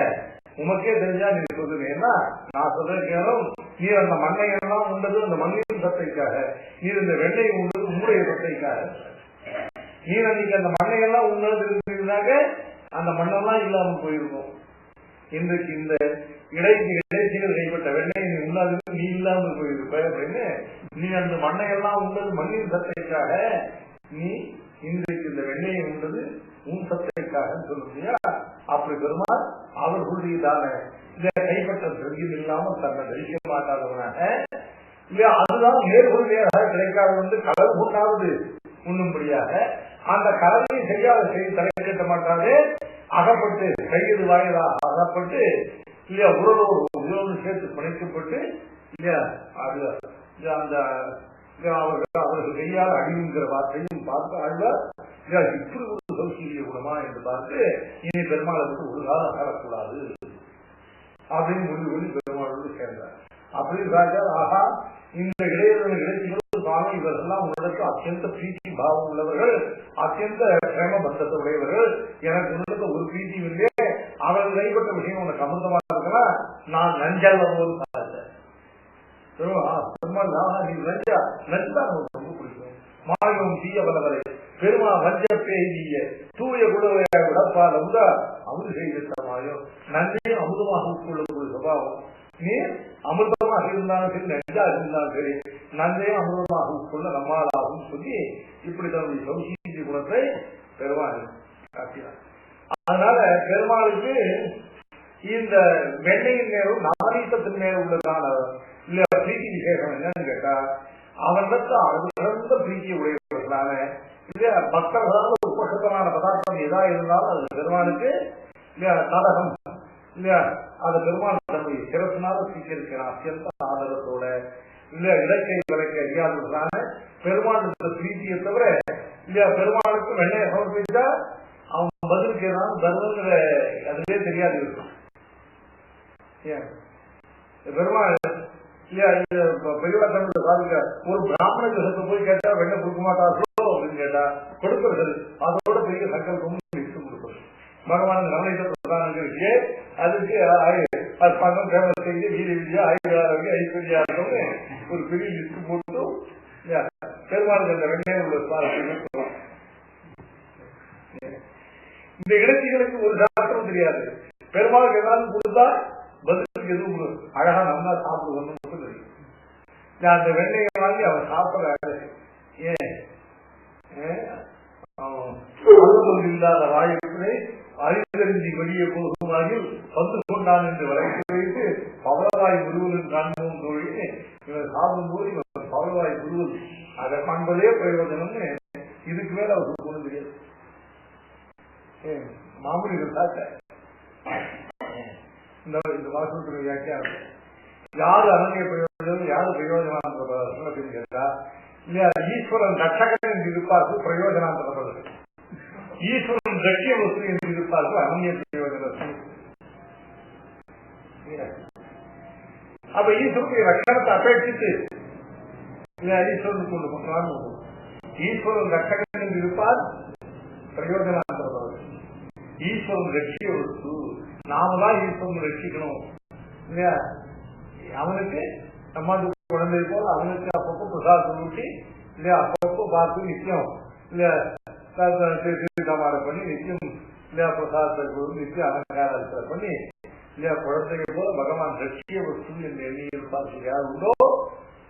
உமக்கே தெரிஞ்சா நீ சொல்லுங்க. ஏன்னா நான் சொல்றேன் கேளும் நீ அந்த மண்ணையெல்லாம் உண்டது அந்த மண்ணின் சத்தைக்காக நீ இந்த வெண்ணெய் உண்டது உங்களுடைய சத்தைக்காக நீ அன்னைக்கு அந்த மண்ணையெல்லாம் உண்டது இருந்தாங்க அந்த மண்ணெல்லாம் இல்லாம போயிருக்கும். இன்றைக்கு இந்த இடைச்சிகள் கைப்பட்ட வெண்ணெய் நீ உண்ணாது நீ இல்லாமல் போயிருப்ப அப்படின்னு நீ அந்த மண்ணையெல்லாம் உண்டது மண்ணின் சத்தைக்காக நீ இன்றைக்கு இந்த வெண்ணெயை உண்டது உன் சத்தைக்காக சொல்லுறியா? அப்படி பெருமாள் அவர்களுடையதான இந்த கைப்பற்ற தெரியும் இல்லாமல் தன்னை தரிக்க மாட்டாதவனாக இல்லையா அதுதான் நேர்கொள்கையாக கிடைக்காது வந்து கடல் கொண்டாவது உண்ணும்படியாக அந்த கடலை செய்யாத செய்தி தலை கட்ட மாட்டாது அகப்பட்டு கையது வாயிலாக அகப்பட்டு இல்லையா உறவோடு சேர்த்து பிணைக்கப்பட்டு இல்லையா அது அந்த அவர்கள் கையால் அழிவுங்கிற வார்த்தையும் பார்த்து ஆழ்வார் இப்படி ஒரு சௌசீரிய குணமா என்று பார்த்து இனி பெருமாளை விட்டு ஒரு காலம் அகரக்கூடாது அப்படின்னு முடிவு பண்ணி பெருமாளோடு சேர்ந்தார். அப்படின்னு ராஜா ஆகா இந்த இடையில இடைச்சிகளும் சுவாமி இவர்கள்லாம் உங்களுக்கு அத்தியந்த பிரீத்தி பாவம் உள்ளவர்கள் அத்தியந்த பிரேம பந்தத்தை உடையவர்கள் எனக்கு உங்களுக்கு ஒரு பிரீத்தியும் இல்லையே அவர்கள் கைப்பட்ட விஷயம் உனக்கு அமிர்தமா இருக்குன்னா நான் நஞ்சல்ல போது பெருமாள் நீ நஞ்சா நஞ்சா ரொம்ப பிடிக்கும் மாயம் தீய வல்லவரை பெருமா வஞ்ச பேய்ய தூய குடவைய விடப்பால் அமுதா அமுது செய்த மாயம் நஞ்சையும் அமுதமாக உட்கொள்ளக்கூடிய சுபாவம் நீ அமிர்தமாக இருந்தாலும் சரி நஞ்சா இருந்தாலும் சரி நஞ்சையும் அமிர்தமாக உட்கொள்ள நம்மாலாகும் சொல்லி இப்படி தன்னுடைய சௌசீரிய குணத்தை பெருமாள் காட்டினார். அதனால பெருமாளுக்கு இந்த வெண்ணையின் மேலும் நாரீசத்தின் மேல உள்ளதான இல்ல பிரீத்தி விசேஷம் என்னன்னு கேட்டா அவர்களுக்கு சிறந்த பிரீத்தியை உடையவர்களான இல்லையா பக்தர்களால் உபசத்தமான பதார்த்தம் எதா இருந்தாலும் அது பெருமாளுக்கு இல்லையா தடகம் இல்லையா அது பெருமாள் தன்னுடைய சிறப்பினால சீக்கிரிக்கிறான் அத்தியந்த ஆதரத்தோட இல்ல இலக்கை விலைக்கு அறியாதவர்களான பெருமாள் பிரீத்தியை தவிர இல்லையா பெருமாளுக்கு வெண்ணையை சமர்ப்பித்தா அவன் பதிலுக்கு ஏதாவது தர்மங்கிற அதுவே தெரியாது இருக்கும். பெருமாள் பெரியவா தமிழ்ல பாருங்க ஒரு பிராமண கிரகத்தை போய் கேட்டா வெண்ணை கொடுக்க மாட்டார்களோ அப்படின்னு கேட்டா கொடுப்பர்கள் அதோட பெரிய சங்கல்பமும் இட்டு கொடுப்பது பகவான் கவனிக்க அதுக்கு பணம் ஃபேமஸ் செய்து வீர விஜயா ஆயுர்வேத ஐஸ்வர்யான்னு ஒரு பெரிய லிஸ்ட் போட்டு பெருமாளுக்கு அந்த வெண்ணையை உள்ள இந்த இலக்கிகளுக்கு ஒரு சாஸ்திரம் தெரியாது. பெருமாளுக்கு ஏதாவது கொடுத்தா பதிலுக்கு எதுவும் அழகா நல்லா சாப்பிடுவோம் தெரியும். அந்த வெண்ணையை வாங்கி அவன் சாப்பிட ஏன் இல்லாத வாயுக்களை அறிந்தறிஞ்சி வெளியே போகுமாகில் வந்து கொண்டான் என்று வரைத்து வைத்து பவளவாய் முழுவதும் காண்போம் தோழி. இவர் சாப்பிடும்போது இவர் பவளவாய் முழுவதும் அதை காண்பதே பிரயோஜனம்னு இதுக்கு மேல அவர் கொண்டு தெரியாது. மாமூலிகள் சாத்த இந்த வாசத்துடைய வியாக்கியானம் யாரு அனநிய பிரயோஜனம் யாரு பிரயோஜனம் கேட்டா இல்லையா, ஈஸ்வரன் ரட்சகன் என்று இருப்பார்கள் பிரயோஜனாந்தரப்படுது, ஈஸ்வரன் ரட்சிய வஸ்து என்று இருப்பார்கள் அனநிய பிரயோஜனம். அப்ப ஈஸ்வரனுடைய ரட்சணத்தை அபேட்சித்து ஈஸ்வரன் கொண்டு போனான். ஈஸ்வரன் ரட்சகன் என்று இருப்பார் பிரயோஜனாந்தரப்படுது, ஈஸ்வரன் ரட்சிய வஸ்து நாம தான் ஈஸ்வரன் ரட்சிக்கணும் இல்லையா. அவனுக்கு நம்ம குழந்தை போல அவனுக்கு அப்பப்போ பிரசாதம் ஊட்டி இல்லையா, அப்பப்போ பார்த்து நித்தியம் இல்லையா சமாரம் பண்ணி நித்தியம் இல்லையா பிரசாதத்தை நித்தியம் அலங்காரம் பண்ணி இல்லையா குழந்தைகள் போல பகவான் ரட்சிய வஸ்து என்று எண்ணி இருப்பார்கள் யார் உண்டோ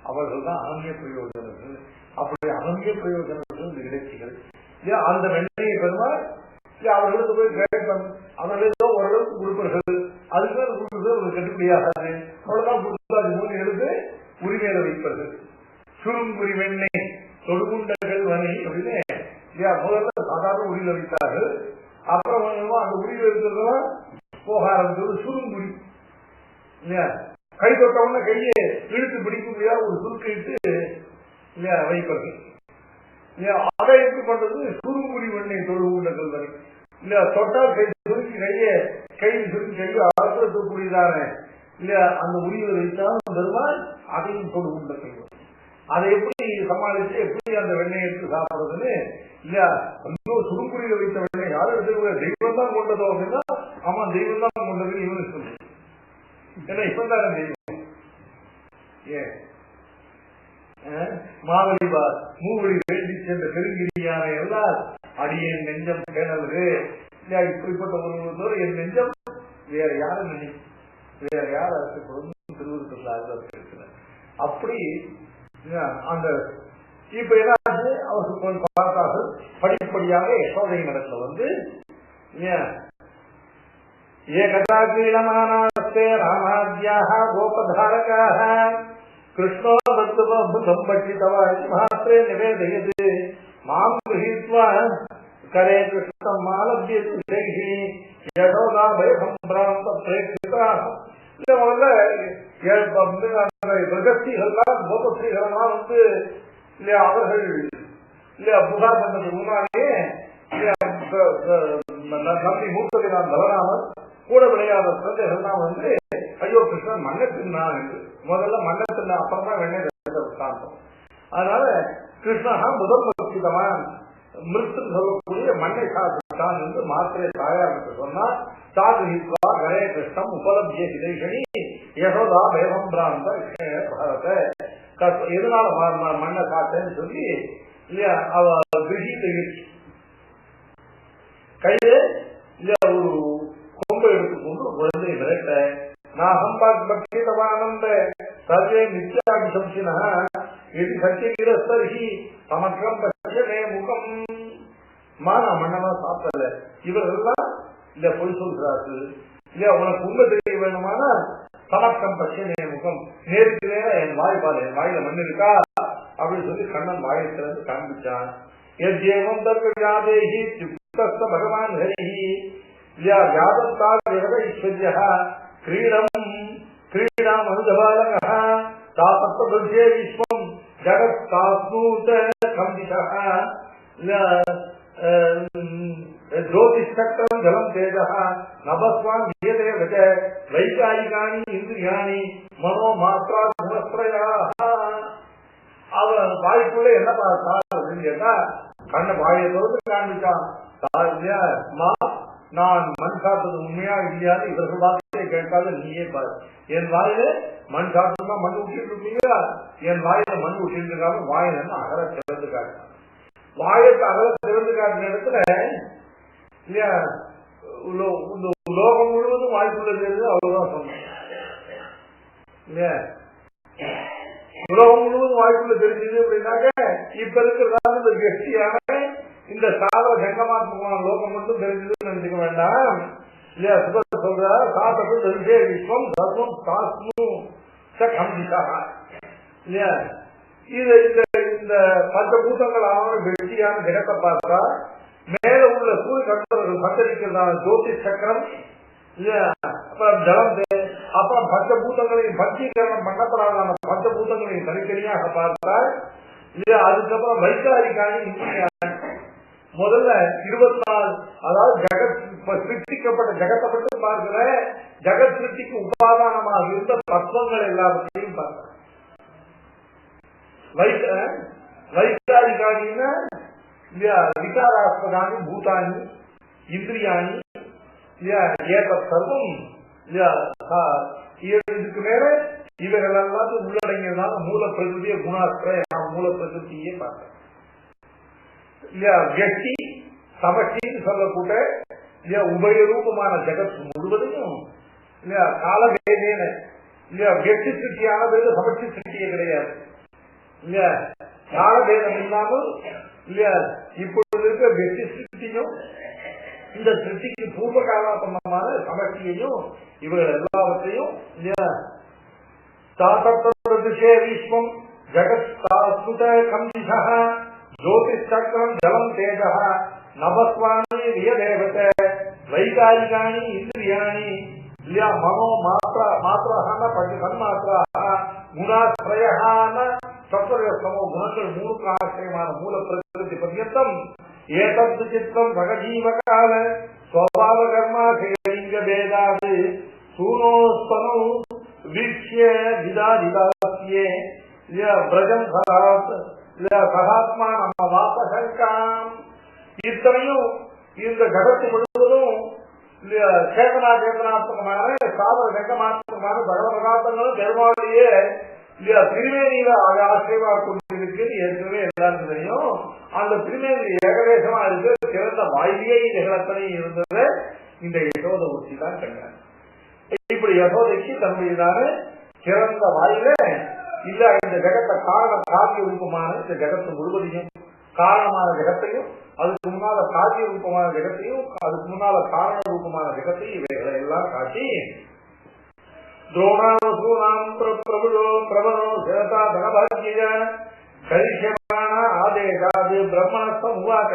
அவர்கள் தான் அனநிய பிரயோஜனர்கள். அப்படி அனநிய பிரயோஜனர்கள் இந்த இலட்சிகள் இல்லையா. அந்த வெண்ணையை பெறுவார் அவர்களுக்கு போய் கேட்பாங்க, அவர்களுக்கு ஓரளவுக்கு கொடுப்பார்கள், அதுக்கு மேல கொடுக்குறது அவங்களுக்கு கட்டுப்படியாகாது, அவ்வளவுதான் கொடுத்தாது மூணு எடுத்து உரிமையில வைப்பார்கள். சுருங்குரி வெண்ணெய் தொடுகுண்டர்கள் வனை அப்படின்னு முதல்ல சாதாரண உரியில வைத்தார்கள். அப்புறம் அந்த உரியில இருக்கிறதெல்லாம் போக ஆரம்பிச்சது சுருங்குரி இல்லையா. கை தொட்டவுடனே கையை இழுத்து பிடிக்க முடியாத ஒரு சுருக்கு இட்டு இல்லையா வைப்பார்கள் இல்லையா. அதை எப்படி பண்றது, சுருங்குரி வெண்ணெய் தொடுகுண்டர்கள் வரை இல்லையா. தொட்டால் கை சுருக்கி கை சுருக்கி கையை அழுத்தக்கூடியதான இல்லையா அந்த உரியில வைத்தாலும் பெருமாள் அதையும் தொடுகுண்டர்கள். அதை எப்படி சமாளிச்சு எப்படி அந்த வெண்ணெய் எடுத்து சாப்பிடுறதுன்னு இல்லையா. இன்னும் சுருங்குரியில வைத்த வெண்ணெய் யாரும் எடுத்து தெய்வம் தான் கொண்டதோ அப்படின்னா ஆமா தெய்வம் தான் கொண்டது இவனு சொல்லு. ஏன்னா இப்பதான தெய்வம் மாவலி மூவடி வேண்டி சென்ற பெருங்கிரியான எல்லாம் அடியேன் நெஞ்சம் பேணல்து இல்லையா. இப்படிப்பட்ட ஒரு என் நெஞ்சம் வேற யாரும் வேற யார் அரசு திருவிருத்தத்தில் அப்படி அந்த இப்ப என்னாச்சு அவருக்கு பார்த்தார்கள். படிப்படியாக யசோதை நடத்துல வந்து ஏகதாக்கீழமானஸ்தே ராமாத்யாக கோபதாரகாக கிருஷ்ணோ பக்தம் பட்சிதவாதி மாத்திரே நிவேதயது மாம் கிரஹீத்வா கரே கிருஷ்ணம் மாலப்யது தைஹி யசோதா பயசம்பிராந்த பிரேக்ஷிதா. இந்த முதல்ல பிரகஸ்திகள்லாம் கோபஸ்ரீகள்லாம் வந்து இல்லையா அவர்கள் இல்லையா புகார் பண்றதுக்கு முன்னாடியே நம்பி மூத்ததினான் பலராமர் கூட விளையாத குழந்தைகள்லாம் வந்து ஐயோ கிருஷ்ணன் மண்ணை தின்னான் என்று முதல்ல மண்ணை தின்ன அப்புறம் தான் வெண்ணெய் உட்கார்ந்தோம். அதனால கிருஷ்ணா முதல் பக்திதமான் மிருத்து சொல்லக்கூடிய மண்ணை சாப்பிட்டான் என்று மாத்திரை தாயார் சொன்னா சாதுஹித்வா கரே கிருஷ்ணம் உபலப்திய ஹிதைஷணி யசோதா பேதம் பிராந்த எதனால மண்ணை காட்டேன்னு சொல்லி இல்லையா அவ கிரகித்து கையில இல்லையா ஒரு கொம்பை எடுத்துக்கொண்டு குழந்தை விரட்ட நான் பக்திதவானந்த சர்வே நித்யாபிசம்சினா எது சத்தியகிரஸ்தர்ஹி சமக்கம் பட்சமே முகம். நான் மண்ணெல்லாம் சாப்பிடல, இவர்கள்லாம் இல்ல பொய் சொல்கிறார்கள் இல்லையா. உனக்கு உண்மை தெரிய வேணுமானா சமக்கம் பட்சமே முகம், நேருக்கு நேர என் வாய்ப்பாடு என் வாயில மண் இருக்கா அப்படின்னு சொல்லி கண்ணன் வாயை திறந்து காண்பிச்சான். எத்தேவம் தர்கேஹி யுக்த பகவான் ஹரிஹி இல்லையா யாதத்தால் ஐஸ்வர்யா கிரீடம் கிரீடாம் அனுஜபாலகः தாபத்தே விஸ்வம் ஜகத் காஸ்னூத கம்பிதः ஜோதிஷ்சக்ரம் ஜலம் தேஜः நபஸ்வான் வியதே வச வைகாயிகானி இந்திரியாணி மனோ மாத்ரா குணஸ்ரயாः. அவன் வாய்க்குள்ள என்ன பார்த்தான் அப்படின்னு கேட்டா கண்ண வாயை தொடர்ந்து காண்பிச்சான். நான் மண் சாப்பிட்டது உண்மையா இல்லையான்னு இவர்கள் வார்த்தையை கேட்காத நீயே பாரு. என் வாயில மண் சாப்பிட்டா மண் ஊட்டிட்டு இருக்கீங்களா, என் வாயில மண் ஊட்டிட்டு இருக்காம வாயில அகல திறந்து காட்டினான். வாயத்தை அகல திறந்து காட்டின இடத்துல இல்லையா இந்த உலோகம் முழுவதும் வாய்ப்புள்ளது அவ்வளவுதான் சொன்னேன் இல்லையா. உலகம் முழுவதும் வாய்ப்புள்ள தெரிஞ்சது அப்படின்னாக்க இப்ப இருக்கிறதான இந்த கெட்டியான இந்த சாதன சங்கமாத்மகமான லோகம் மட்டும் தெரிஞ்சதுன்னு நினைச்சுக்க வேண்டாம். இல்லையா சுப சொல்ற சாத்தப்பு தெரிஞ்சே விஸ்வம் தர்மம் சாஸ்மு சம்ஹிதா இல்லையா. இது இந்த பஞ்சபூதங்களான வெற்றியான ஜெகத்தை பார்த்தா மேல உள்ள சூரிய கட்டவர்கள் சஞ்சரிக்கிறதான ஜோதி சக்கரம் இல்லையா, அப்புறம் ஜலம், அப்புறம் பஞ்சபூதங்களையும் பஞ்சீகரணம் பண்ணப்படாத பஞ்சபூதங்களையும் தனித்தனியாக பார்த்தால் இல்லையா. அதுக்கப்புறம் வைகாரிக்கான முதல்ல 24 அதாவது ஜெகத் சிருஷ்டிக்கப்பட்ட ஜெகத்தை மட்டும் பார்க்கிற ஜெகத் சிருஷ்டிக்கு உபாதானமாக இருந்த தத்துவங்கள் எல்லாவற்றையும் பார்க்க. வைகாரிகாணின்னா விகாராஸ்பதானி பூதானி இந்திரியாணி ஏதத் சர்வம் இதுக்கு மேல இவைகள் எல்லாத்தையும் உள்ளடங்கியதுனால மூல பிரகிருதிய குணாஸ்திர மூல பிரகிருத்தியே பார்க்க இல்லையா. வெட்டி சமஷ்டின்னு சொல்லக்கூட உபயரூபமான ஜெகத் முழுவதையும் இல்லையா காலவேதேன இல்லையா வெட்டி சிருஷ்டியானது சமஷ்டி சிருஷ்டியே கிடையாது இல்லையா. காலவேதம் இல்லாமல் இல்லையா இப்பொழுது இருக்க வெட்டி சிருஷ்டியும் இந்த சிருஷ்டிக்கு பூர்வ காலாபந்தமான சமஷ்டியையும் இவர்கள் எல்லாவற்றையும் இல்லையா விஸ்வம் ஜெகத் கம்பிஷா ஜோதிஷ் சக்கரம் ஜலம் தேஜ நவஸ்வாமி வியதேவத்தை வைகாரிகாணி இந்திரியாணி இல்லையா மனோ மாத்திரான தன்மாத்திராக குணாஸ்ரயான சத்வரசமோ குணங்கள் 3 ஆசிரியமான மூல பிரகிருதி பர்யந்தம் ஏதத் சித்தம் சகஜீவகால ஸ்வபாவ கர்மாசேலிங்க பேதாது சூனோஸ்தனோ வீக்ஷ்ய விதாதிதாஸ்யே பிரஜம் சகாத்மா நம்ம வாசசங்காம். இத்தனையும் இந்த ஜகத்து முழுவதும் சேதனாத்மகமான சாதன சங்கமாத்மகமான பகவதார்த்தங்களும் பெருமாளையே இல்லையா திருமேனியில ஆசிரியமாக கொண்டிருக்கு. ஏற்கனவே எல்லாருக்கும் தெரியும். அந்த திருமேனி ஏகதேசமா இருக்கு. சிறந்த வாயிலே நிகழத்தனையும் இருந்தது இந்த யசோத ஊர்த்தி தான் கண்டார். இப்படி யசோதைக்கு தன்னுடையதான சிறந்த வாயில இல்ல இந்த ஜெகத்தை காரிய ரூபமான இந்த ஜெகத்து முழுவதையும் காரணமான ஜெகத்தையும் அதுக்கு முன்னால காரிய ரூபமான ஜெகத்தையும் அதுக்கு முன்னால காரண ரூபமான ஜெகத்தையும் இவைகளை எல்லாம் காட்டி துரோணாசூனாம் பிரபலோ சேதா தனபாக்கிய கரிஷ்யமான ஆதேசாது பிரம்மணஸ்தம் உவாக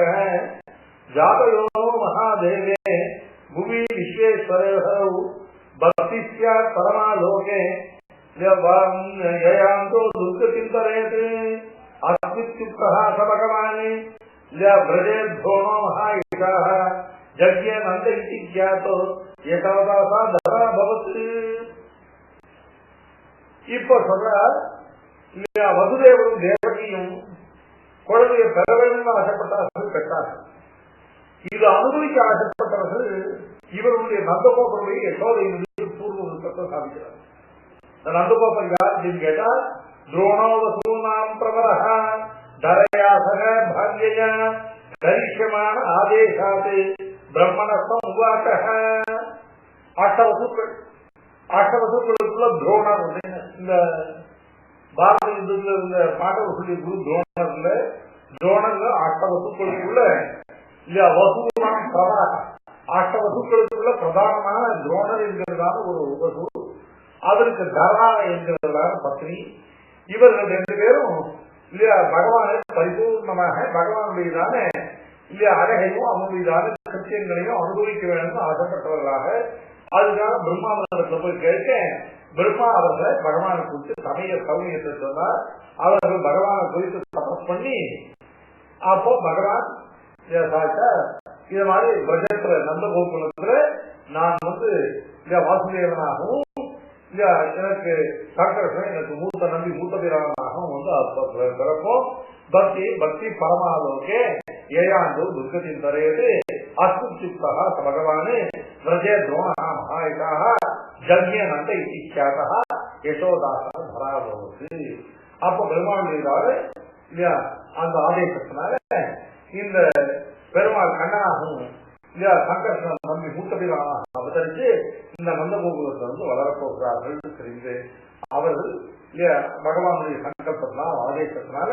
ஜாதயோ மகாதேவே புவி விஸ்வேஸ்வரோ பக்திஸ்யா பரமாலோகே யயாந்தோ துர்கசிந்தரேத் அஸ்மித்யுக்தः ச பகவான் व्रजे द्रोणो महायुषः यज्ञ नंद इति ज्ञातो ஏகாதாசா தரா பவத்து. இப்ப சொல்ற வசுதேவரும் தேவகியும் குழந்தைய பெற வேண்டும் ஆசைப்பட்டார்கள், பெற்றார்கள். இது அனுபவிக்க ஆசைப்பட்டவர்கள் இவருடைய நந்தகோபருடைய யசோதையினுடைய பூர்வ விருப்பத்தை சாதிக்கிறார். நந்தகோபர் யார் அப்படின்னு கேட்டா துரோணோவசூனாம் பிரபரஹ தரயாசக பாக்யய கரிஷ்யமான ஆதேசாது பிரம்மணஸ்தம் உவாசக. அஷ்டவசுக்களுக்குள்ள துரோணர் இந்த பாரத யுத்தத்தில் இருந்த பாண்டவர்களுடைய குரு துரோணர் இல்ல. துரோணர் அஷ்டவசுக்களுக்குள்ள இல்ல வசூனாம் பிரபரஹ அஷ்டவசுக்களுக்குள்ள பிரதானமான துரோணர் என்கிறதான ஒரு வசு, அதற்கு தரா என்கிறதான பத்னி. இவர்கள் 2 பேரும் இல்லையா பகவானை பரிபூர்ணமாக பகவானுடையதான இல்லையா அழகையும் அவனுடையதான சத்தியங்களையும் அனுபவிக்க வேண்டும் ஆசைப்பட்டவர்களாக. அதுக்காக பிரம்மாவிடத்தில் போய் கேட்க பிரம்மா அவர்களை பகவானை குறித்து சமயத்தை சொன்னார். அவர்கள் பகவானை குறித்து தபஸ் பண்ணி அப்போ பகவான் இது மாதிரி பிரஜத்துல நந்தகோகுலத்துல நான் வாசுதேவனாகவும் எனக்கு சங்கரசன் எனக்கு மூத்த நம்பி மூத்த வீரானாகவும் பிறப்போம். பக்தி பக்தி பரமாலோகே ஏயாண்டோ துர்கத்தின் தரையது அஸ்மித்யுக்தः பகவான் व्रजे द्रोणः महायशः जज्ञ नंद इति ख्यातः यशोदासः धराभवत्. அப்ப பெருமாளுடையதாக இல்லையா அந்த ஆதேசத்தினால இந்த பெருமாள் கண்ணனாகவும் இல்லையா சங்கர்ஷன் தம்பி மூத்தபிரான அவதரிச்சு இந்த நந்தகோகுலத்திலிருந்து வளரப்போகிறார்கள் தெரிந்து அவர்கள் இல்லையா பகவானுடைய சங்கல்பத்தினால் ஆதேசத்தினால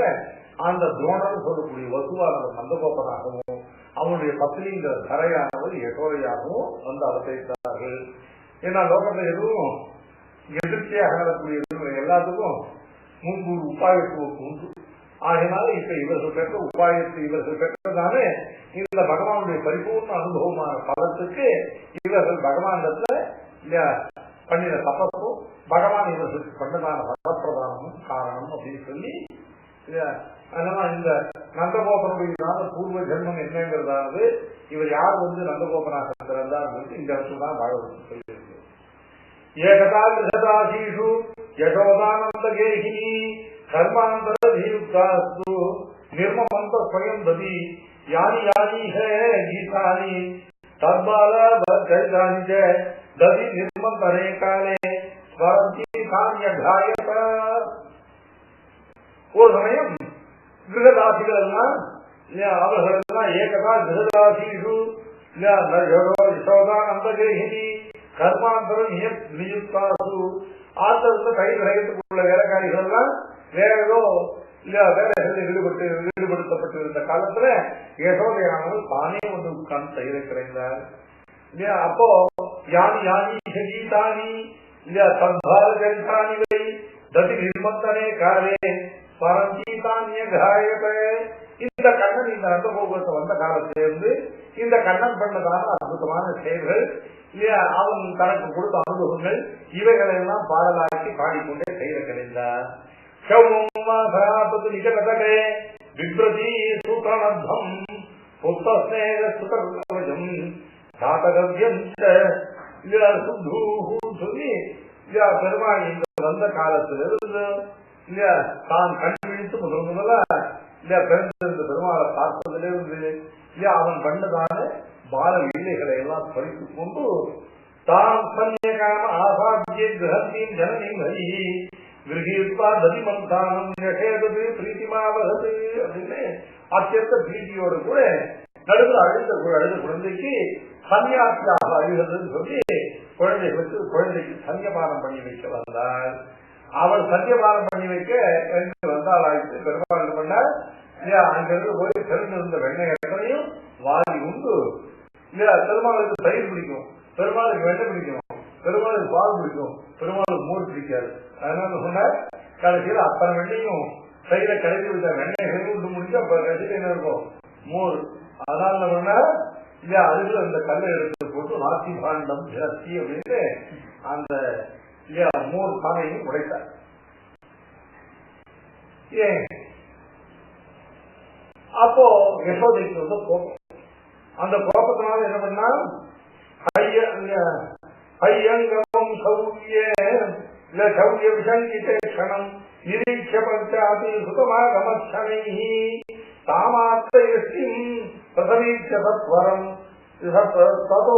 அந்த துரோணர் சொல்லக்கூடிய வசுவானவர் நந்தகோபனாகவும் அவனுடைய பத்னிங்கிற தரையானவர் யசோதையாகவும் வந்து அவதரித்தார்கள். ஏன்னா லோகத்தில் எதுவும் எதிர்ச்சியாக நடக்கூடிய எல்லாத்துக்கும் முன்பு உபாயத்துவம் உண்டு. ஆகினால இப்ப இவர்கள் பெற்ற உபாயத்தை இவர்கள் பெற்றதானே இந்த பகவானுடைய பரிபூர்ண அனுபவமான பலத்துக்கு இவர்கள் பகவானிடத்துல பண்ணின தப்பத்தும் பகவான் இவர்களுக்கு பண்ணதான வரப்பிரதானமும் காரணம் அப்படின்னு சொல்லி அதனால இந்த நந்தகோபனுடைய பூர்வ ஜென்மம் என்னங்கிறதாவது இவர் யார் வந்து நந்தகோபனாக இருந்தார் இந்த இடத்துல தான் பாகவதம் சொல்லியிருக்கு. ஏகதா கிருதாசீஷு யசோதானந்த கேகினி கர்மாந்தர தீயுக்தாஸ்து நிர்மமந்த ஸ்வயம் ததி யானி யானி ஹே கீதானி தத்பால பத்கைதானி ச ததி நிர்மந்தரே காலே ஸ்வரந்தி கான்யகாயத. ஒரு சமயம் கிருகதாசிகள் எல்லாம் அவர்கள் எல்லாம் ஏகதா கிருகதாசீஷு யசோதானந்த கேகினி கர்மாந்தர நியுக்தாசு ஆத்திரத்தை கை கிரகத்துக்குள்ள வேலைக்காரிகள் எல்லாம் வேற ஏதோ இல்ல வேலைகளில் ஈடுபடுத்தப்பட்டிருந்த காலத்துல யசோதையானவர் தானே வந்து உட்கார்ந்து தயிரை கிடைந்தார். இல்லையா அப்போ யானி யானி கீதானி இல்லையா தத்தானிவை ததி நிர்மந்தனே காலே பரஞ்சீதானிய காயத்தை. இந்த கண்ணன் இந்த நந்தகோபுரத்தை வந்த காலத்திலிருந்து இந்த கண்ணன் பண்ணதான அற்புதமான செயல்கள் இல்லையா அவன் தனக்கு கொடுத்த அனுபவங்கள் இவைகளை எல்லாம் பாடலாக்கி பாடிக்கொண்டே செய்ய கிடைந்தார். நிகழே விப்ரதி சூத்திரநத்தம் புத்தஸ்நேக சுதர்வஜம் சாதகவ்யம் சுத்து சொல்லி இல்லையா பெருமாள் இந்த வந்த காலத்திலிருந்து இல்லையா தான் கண்டுபிடித்து முதல்ல இல்லையா பிறந்திருந்த பெருமாளை பார்த்ததிலிருந்து இல்லையா அவன் பண்ணதான பால லீலைகளை எல்லாம் பறித்துக் கொண்டு தாம் சன்னியகாம ஆசாத்திய கிரகத்தின் ஜனனின் ஹரி கிரகிப்பா ததிமந்தானம் யசேதது பிரீத்திமாவகது அப்படின்னு அத்தியந்த பிரீத்தியோடு கூட நடுவில் அழுத குழந்தைக்கு சன்னியாசியாக அழுகிறதுன்னு சொல்லி குழந்தைக்கு சன்னியபானம் பண்ணி வைக்க வந்தார். அவள் சன்னியபானம் பண்ணி வைக்க வந்தால் ஆயிடுச்சு. பெருமாள் பண்ணார் இல்லையா அங்கிருந்து போய் தெரிஞ்சிருந்த வெண்ணெய் எத்தனையும் வாரி உண்டு இல்லையா. பெருமாளுக்கு தயிர் பிடிக்கும், பெருமாளுக்கு வெண்ணெய் பிடிக்கும், பெருமாளுக்கு பால் பிடிக்கும், பெருமாளுக்கு மோர் பிடிக்காது. அதனால சொன்ன கடைசியில் அத்தனை வெண்ணையும் தயிரை கடைசி விட்ட வெண்ணெய் விட்டு முடிச்சு அப்ப கடைசியில் என்ன இருக்கும் மோர். அதனால சொன்ன இல்லையா அதுக்கு அந்த கல்லை எடுத்து போட்டு நாசி பாண்டம் ஜாஸ்தி அப்படின்னு அந்த இல்லையா மோர் பானையும் உடைத்தார். ஏன் அப்போ யசோதைக்கு வந்து கோபம். அந்த கோபத்தினால என்ன பண்ணா ஐயங்கம் சௌரிய சௌரிய விசங்கிதே க்ஷணம் நிரீட்ச பஞ்சாதி சுகமாகமச்சனை தாமாத்தியம் பிரசவீட்ச தத்வரம் ததோ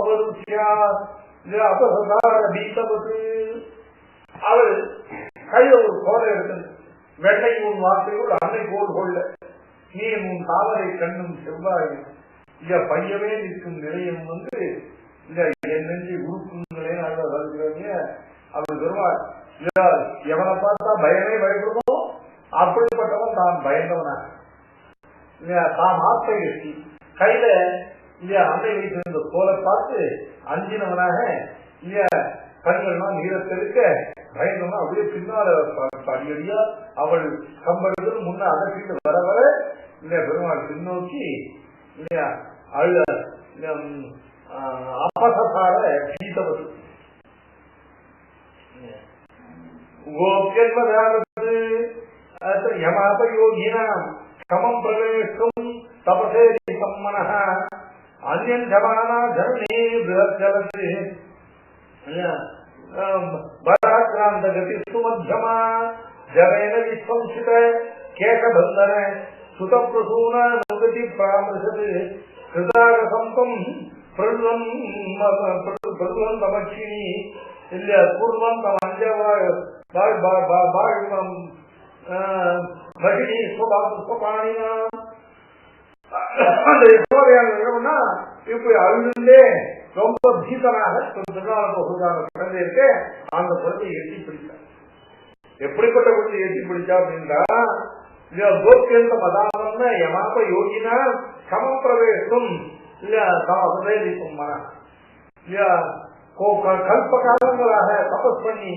அவருஷ்யா அபசதாரபீதபது. அவள் கையில ஒரு கோலை எடுத்து வெள்ளை உன் வார்த்தையோடு அன்னை கோல் கொள்ள நீ உன் தாவரை கண்ணும் செவ்வாய் இங்க பையவே நிற்கும் நிலையம் வந்து இந்த என் நெஞ்சு உறுப்புங்களே வருகிறவங்க அவள் பெருமாள் எவனை பார்த்தா பயமே பயப்படுமோ அப்படிப்பட்டவன் தான் பயந்தவனாக தான் ஆத்தை எட்டி கையில இல்லையா அன்னை வைத்திருந்த கோலை பார்த்து அஞ்சினவனாக இல்லையா கண்கள்லாம் நீரத்திருக்க பயந்தவனா அப்படியே பின்னால அடியடியா அவள் கம்பளத்தில் முன்ன அகற்றிட்டு வர வர இல்லையா பெருமாள் பின்னோக்கி இல்லையா அழுத அப்பசசார கீதவது கோபியன்மதாவது யமாபயோகினாம் சமம் பிரவேஷ்டும் தபசே சம்மனஹ அன்யன் ஜமானா ஜனனே பிரஜலதி பராக்ராந்த கதி சுமத்யமா ஜவேன விஸ்வம்சித கேகபந்தன சுதப்ரசூன நுகதி பராமரிசது கிருதாகசம்பம் பிரதுவந்தமட்சினி இல்ல பூர்வந்தம் அஞ்சவாழ்வம் மகிழி சுபாணினா அந்த யசோதையானவனா இப்படி அழுந்தே ரொம்ப பீதனாக குழந்தை இருக்கு. அந்த குழந்தையை எட்டி பிடித்தார். எப்படிப்பட்ட குழந்தையை எட்டி பிடிச்சா அப்படின்னா, கோத்தியந்த மதான யமாப யோகினா சமப்பிரவேசம் இல்ல சமபதேதிக்கும் மன கல்ப காலங்களாக தபஸ் பண்ணி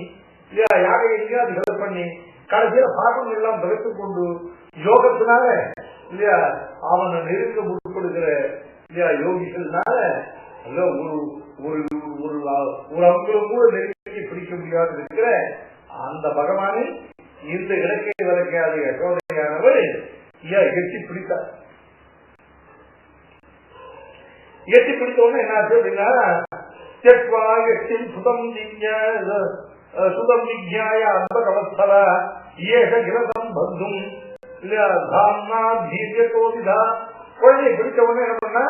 இல்லையா யாகையா அது பண்ணி கடைசியில பாகம் எல்லாம் தவிர்த்துக் கொண்டு யோகத்தினால இல்லையா அவனை நெருங்க முற்படுகிற இல்லையா யோகிகள்னால ஒரு அங்குலம் கூட நெருங்கி பிடிக்க முடியாது இருக்கிற அந்த பகவானை இந்த இலக்கை வரைக்காத யசோதையானவர் எட்டி பிடித்தார். எட்டி பிடித்தோன்னு என்ன ஆச்சு அப்படின்னா, சுதம் விஜ்ஞாய அன்பகவத்சல ஏக கிரதம் பந்தும் குழந்தையை பிடிச்ச உடனே என்ன பண்ணா,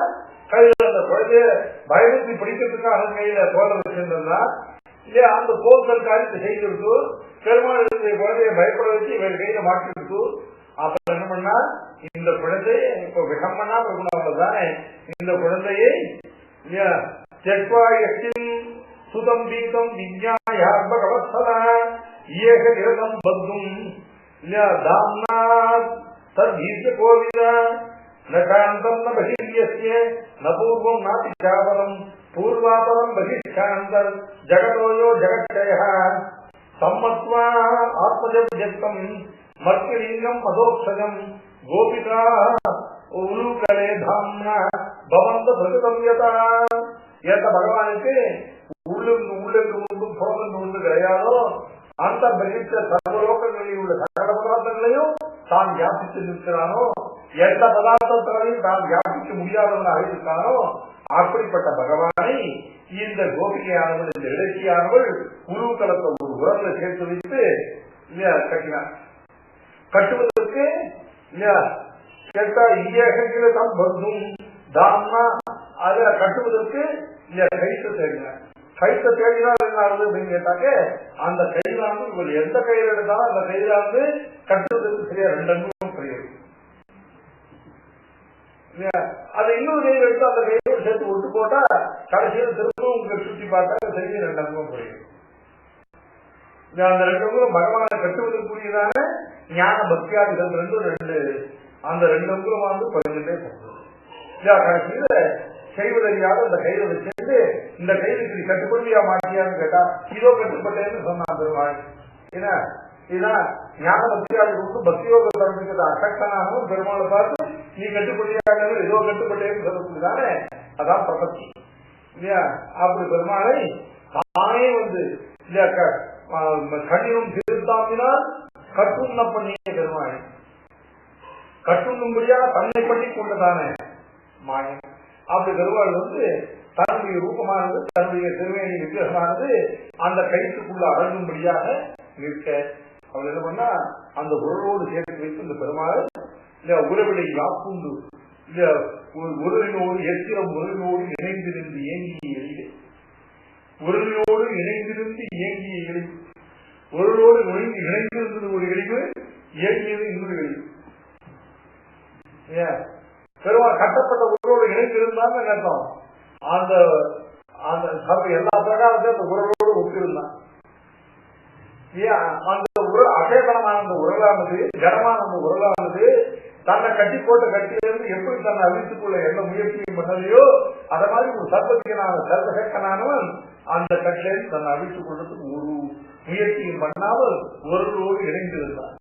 கையில அந்த குழந்தைய பயணத்தை பிடிக்கிறதுக்காக கையில தோலை வச்சிருந்தா இல்லையா, அந்த போக்கல் காரியத்தை செய்திருக்கு. பெருமாள் குழந்தைய பயப்பட வச்சு இவர் கையில மாட்டிருக்கு. அப்புறம் என்ன பண்ணா, இந்த குழந்தைய இப்ப விஷம் பண்ணா அவ்வளவுதானே, இந்த குழந்தையை சுதம் பீதம் விஜ்ஞாயவத்சல ஏக கிரதம் பத்தும் கோவித நாந்தம் ந பகிர்யஸ்ய ந பூர்வம் நாதி சாவலம் பூர்வாபரம் பகிஷ்காந்தர் ஜகதோயோ ஜகத்ஷயः சம்மத்வா ஆத்மஜப்ஜக்தம் மர்த்திலிங்கம் மதோக்ஷஜம் கோபிகா உருகலே தாம்னா பவந்த பிரகதம்யதா. ஏத்த பகவானுக்கு உள்ளுக்கு முன்பு புறமுண்டு ஒன்று கிடையாதோ, அந்த பகிர்ச்ச சர்வலோகங்களில் உள்ள சகல பதார்த்தங்களையும் தான் வியாபித்து நிற்கிறானோ, எந்த பதார்த்தங்களையும் தான் வியாபிக்க முடியாதவனாக இருக்கானோ, அப்படிப்பட்ட பகவானை இந்த கோபிகையானவள் இந்த இலக்கியானவள் உருவகலத்தை ஒரு உரத்துல சேர்த்து வைத்து இல்லையா கட்டினார். கட்டுவதற்கு இல்லையா கேட்டா ஈயகில தான் பந்தும் தாம்னா அத கட்டுவதற்கு கைத்தை தேடினார். கைத்தை தேடினால் என்ன ஆகுது அப்படின்னு கேட்டாக்க, அந்த கையிலாந்து இவள் எந்த கையில எடுத்தாலும் அந்த கையிலாந்து கட்டுவதற்கு சரியா 2 அங்குலம் கிடையாது. அதை இன்னொரு கையில் எடுத்து அந்த கையோடு சேர்த்து ஒட்டு போட்டா கடைசியில் திரும்பவும் உங்களுக்கு சுற்றி பார்த்தா சரியா 2 அங்குலம் கிடையாது. அந்த 2 அங்குலம் பகவானை கட்டுவதற்குரியதான ஞான பக்தியாதிகள் 2 அந்த 2 அங்குலமானது 12 போகிறது. கடைசியில செய்வதறியாத அந்த கையில வச்சிருந்து இந்த கைதுக்கு கட்டுப்படுத்தியா மாட்டியான்னு கேட்டா, இதோ கட்டுப்பட்டேன்னு சொன்னான் பெருமாள். ஏன்னா இதுதான் ஞான பக்தியாக கொண்டு பக்தியோக தரணுங்கிறது அசக்தனாகவும் பெருமாளை பார்த்து நீ கட்டுப்படியாக ஏதோ கட்டுப்பட்டேன்னு சொல்லக்கூடியதானே, அதான் பிரபத்தி இல்லையா. அப்படி பெருமாளை தானே வந்து இல்லையா கண்ணினும் திருத்தாமினால் கட்டுண்ண பண்ணிய பெருமாள் கட்டுண்ணும்படியா தன்னை பண்ணி கொண்டதானே மாயம். அப்படி பெருமாள் வந்து தன்னுடைய ரூபமானது தன்னுடைய திருவேணி விக்கிரகமானது அந்த கைத்துக்குள்ள அடங்கும்படியாக நிற்க அவர் என்ன பண்ணா, அந்த உறவோடு சேர்த்து வைத்து இந்த பெருமாள் இல்ல உறவிலை யாப்புண்டு இல்ல உறவினோடு எத்திரம் உறவினோடு இணைந்திருந்து ஏங்கிய எளிது, உறவினோடு இணைந்திருந்து ஏங்கிய எளிவு, உறவோடு இணைந்திருந்தது ஒரு எளிவு, ஏங்கியது இன்னொரு எளிவு. பெருமாள் கட்டப்பட்ட உறவோடு இணைந்திருந்தான்னு அர்த்தம். அந்த எல்லா பிரகாரத்தையும் அந்த உறவோடு ஒப்பிருந்தான். அந்த அசேதனமான அந்த உறவானது ஜடமான அந்த உறவானது தன்னை கட்டி போட்ட கட்டியிலிருந்து எப்படி தன்னை அழித்துக் கொள்ள எந்த முயற்சியும் பண்ணலையோ அத மாதிரி ஒரு சர்வசக்தனானவன் அந்த கட்டிலிருந்து தன்னை அழித்துக் கொள்றதுக்கு ஒரு முயற்சியும் பண்ணாமல் ஒருவரோடு இணைந்திருந்தான்.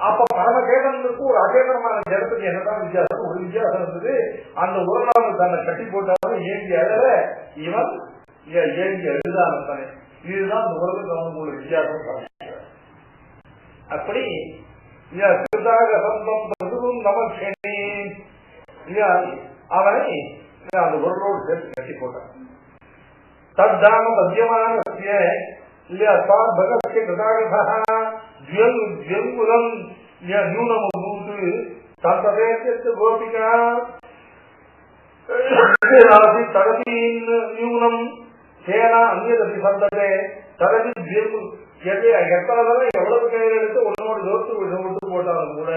அப்ப பரமகேதனுக்கு ஒரு அகேதனமான ஜடத்துக்கு என்னதான் வித்தியாசம்? ஒரு வித்தியாசம் இருந்தது. அந்த உறவானது தன்னை கட்டி போட்டாலும் ஏங்கி அழல இவன் ஏங்கி எழுதான தானே. இதுதான் இந்த உலகத்துக்கு அவனுக்கு வித்தியாசம். அப்படி அவனை அந்த உறவோடு சேர்த்து கட்டி போட்டான். தத்தான மத்தியமான கோபிகா நியூனம் சேனா அந்நியதபி சந்ததே தரதி எத்தனை எவ்வளவு கையில் எடுத்து ஒன்னோடு தோற்று விட்டு போட்டாலும் கூட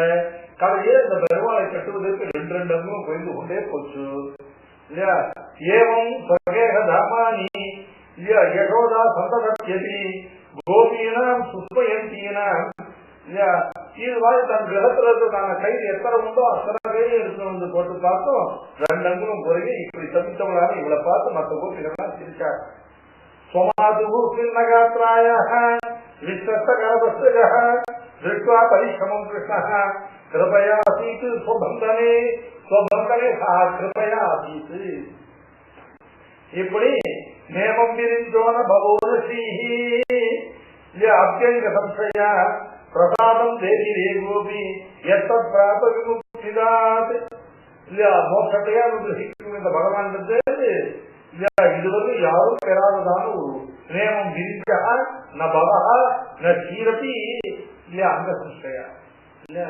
கதையே இந்த பெருமாளை கட்டுவதற்கு 2 அங்குலம் குறைந்து கொண்டே போச்சு. இல்லையா ஏவம் ஸ்வகேக தர்மானி இல்லையா யசோதா சந்ததத்யதி கோபீனாம் சுஸ்மயந்தீனாம் இல்லையா இது மாதிரி தன் கிரகத்துல இருக்கான கை எத்தனை உண்டோ அத்தனை கையில இருக்கணும் போட்டு பார்த்தோம் 2 அங்குலம் குறைய இப்படி தப்பித்தவங்களால இவளை பார்த்து மற்ற கோபிகள்லாம் சிரிச்சார். स्वमातुः किन्नगात्रायः विश्वस्तगर्भस्तजः दृष्ट्वा परिश्रमं कृष्णः कृपया आसीत् स्वबन्धने सः कृपया आसीत्. இப்படி நேமம் விரிஞ்சோன பகோதீஹி அத்தியங்க சம்சய பிரசாதம் தேவி ரே கோபி எத்தத் பிராப விமுக்திதாத் இல்லையா மோட்சத்தையா கிரகிக்கும் இந்த பகவான் இதுவரை யாரும் பெறாததான ஒரு நேமம் விரிஞ்சா ந பவா ந சீரதி இல்லையா அங்க சம்சயா இல்லையா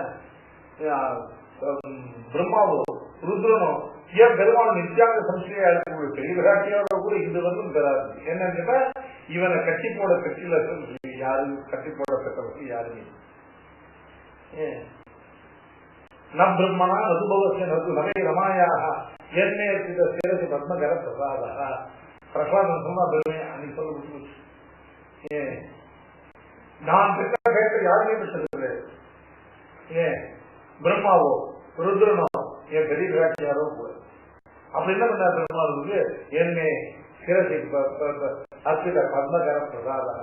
பிரம்மாவோ ருத்ரனோ ஏன் பெருமாள் நித்யாங்க சம்சயா இருக்கக்கூடிய பெரிய விராட்டியோட கூட இது வந்து பெறாது. என்னன்னா இவனை கட்டி போட கட்சியில யாரு கட்டி போட பெற்றவர்கள் யாருமே நம் பிரம்மனா நதுபவசிய நது நவே ரமாயாக என்னே சிறகு பத்மகர பிரசாதா பிரசாதம் சொன்னா பெருமை அன்னைக்கு சொல்ல முடியும். நான் பெற்ற பெயர்கள் யாருமே பெற்றது ஏன் பிரம்மாவோ ருத்ரனோ என் பெரிய விராட்சியாரோ கூட அப்படி என்ன பண்ண பெருமாளுக்கு என்னை சிறகு அர்ப்பித பத்மகர பிரசாதா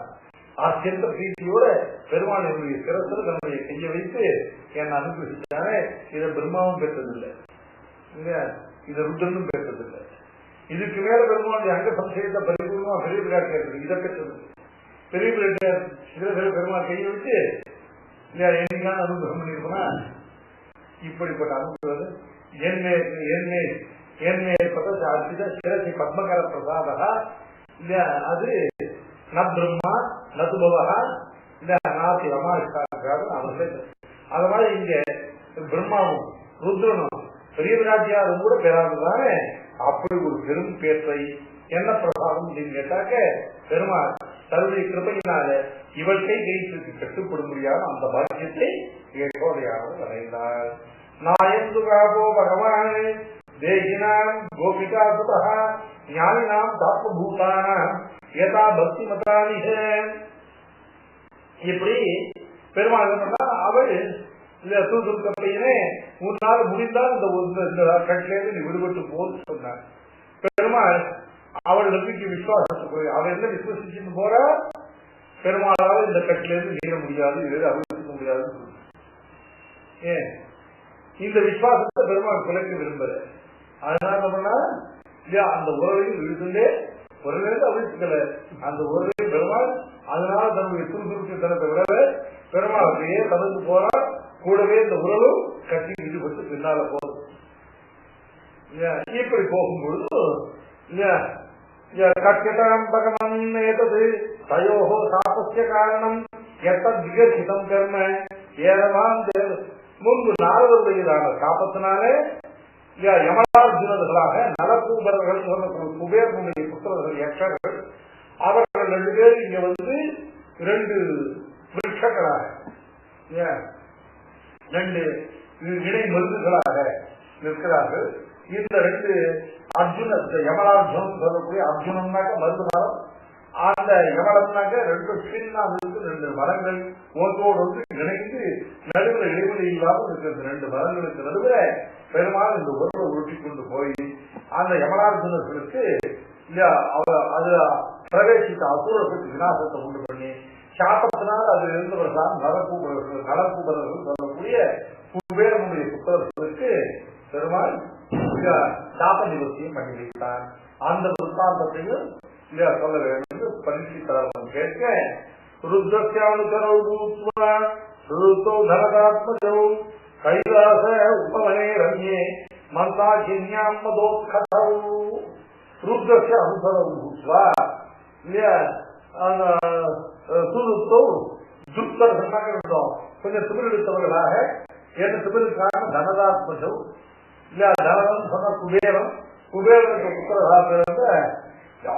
அத்தியந்த பிரீத்தியோட பெருமாள் என்னுடைய சிறத்தில் தன்னுடைய கையை வைத்து என்னை அனுப்பிச்சானே இதை பிரம்மாவும் பெற்றதில்லை இதை ருத்ரனும் பெற்றதில்லை. இதுக்கு மேல பெருமாளுடைய அங்க சம்சயத்தை பரிபூர்ணமா பெரிய விளையாட்டு இருக்கு இதை பெற்றது பெரிய விளையாட்டு பெருமாள் கையை வச்சு இல்லையா என்னைக்கான அனுகிரகம் பண்ணிருக்கோம்னா இப்படிப்பட்ட அனுப்புவது அர்ப்பித சிரசி பத்மகர பிரசாதா இல்லையா அது ந பிரம்மா நது பவா இல்ல நாசி ரமாஷ்டாக அவர்கள் அது மாதிரி இங்க பிரம்மாவும் ருத்ரனும் பெரிய விராட்டியாரும் கூட பெறாததானே அப்படி ஒரு பெரும் பேற்றை என்ன பிரசாதம் அப்படின்னு கேட்டாக்க பெருமாள் தன்னுடைய கிருபையினால இவள் கைக்கு கட்டுப்பட முடியாத அந்த பாக்கியத்தை யசோதையாக அடைந்தார். நாயந்து காபோ பகவான் தேகினாம் கோபிகா சுதா ஞானினாம் தாத்மபூதானாம் யதா பக்தி மதானிஹ. இப்படி பெருமாள் அவள் சுருக்கப்பையினே முன்னாள் முடிந்தால் இந்த கட்டிலேருந்து நீ விடுபட்டு போன்னு சொன்னார். பெருமாள் அவள் நம்பிக்கை விசுவாசத்துக்கு அவள் என்ன விசுவசிச்சுன்னு போற பெருமாளால் இந்த கட்டிலேருந்து நீர முடியாது அனுபவிக்க முடியாது. ஏன் இந்த விசுவாசத்தை பெருமாள் குலைக்க விரும்புற அதனால என்ன பண்ணா இல்லையா அந்த உறவையும் விழுதுலே உறவிலிருந்து அவிழ்த்துக்கல அந்த உறவையும் பெருமாள் அதனால தன்னுடைய சுறுசுறுப்பு தனத்தை விடவே பெருமாள் அப்படியே தவிர்த்து போறார். கூடவே இந்த உறவும் கட்டி ஈடுபட்டு பின்னால போகுது. இப்படி போகும்பொழுது கட்கட்டாம் பகவன் ஏதது தயோகோ சாபஸ்ய காரணம் எத்தத் விகசிதம் கர்ம ஏதவான் முன்பு நாரதருடையதான சாபத்தினாலே யமலார்ஜுனர்களாக நலக்கூபர்கள் குபேரனுடைய புத்திரர்கள் யக்ஷர்கள் அவர்கள் 2 பேர் இங்க வந்து 2 விருட்சங்களாக 2 இணை மருந்துகளாக நிற்கிறார்கள். இந்த 2 அர்ஜுன யமலார்ஜுனன் சொல்லக்கூடிய அர்ஜுனன்னாக்க மருந்து மரம் அந்த யமலம்னாக்க 2 சின்ன 2 மரங்கள் ஒன்றோடு இணைந்து நடுவில் இடைவெளி இல்லாமல் இருக்கிறது 2 மரங்களுக்கு நடுவில் பெருமாள் இந்த உறவை உருட்டி கொண்டு போய் அந்த யமலார்ஜுனர்களுக்கு அது பிரவேசித்த அசுரத்துக்கு விநாசத்தை உண்டு பண்ணி சாபத்தினால் அது இருந்தவர்களால் நலக்கூபர்கள் சொல்லக்கூடிய குபேரனுடைய புத்தகர்களுக்கு பெருமாள் சாப நிவர்த்தியும் பண்ணி வைத்தார். அந்த விற்த்தாந்தத்தையும் சொல்ல வேண்டும் பரிசீலனம் கேட்க ருத்ரஸ்யானுசரோ தனதாத்மஜோ கைலாச உபவனே ரம்யே மந்தாகின்யாம் மதோத்கதௌ ருத்ரஸ்ய அனுசரம் பூத்வா சுருத்தோ துப்தர் சொன்னாங்க கொஞ்சம் திமிரெடுத்தவர்களாக என்ன திமிருக்காக தனதாத்மஜோ இல்ல தனதன் சொன்ன குபேரன் குபேரனுக்கு புத்திரகா பிறந்த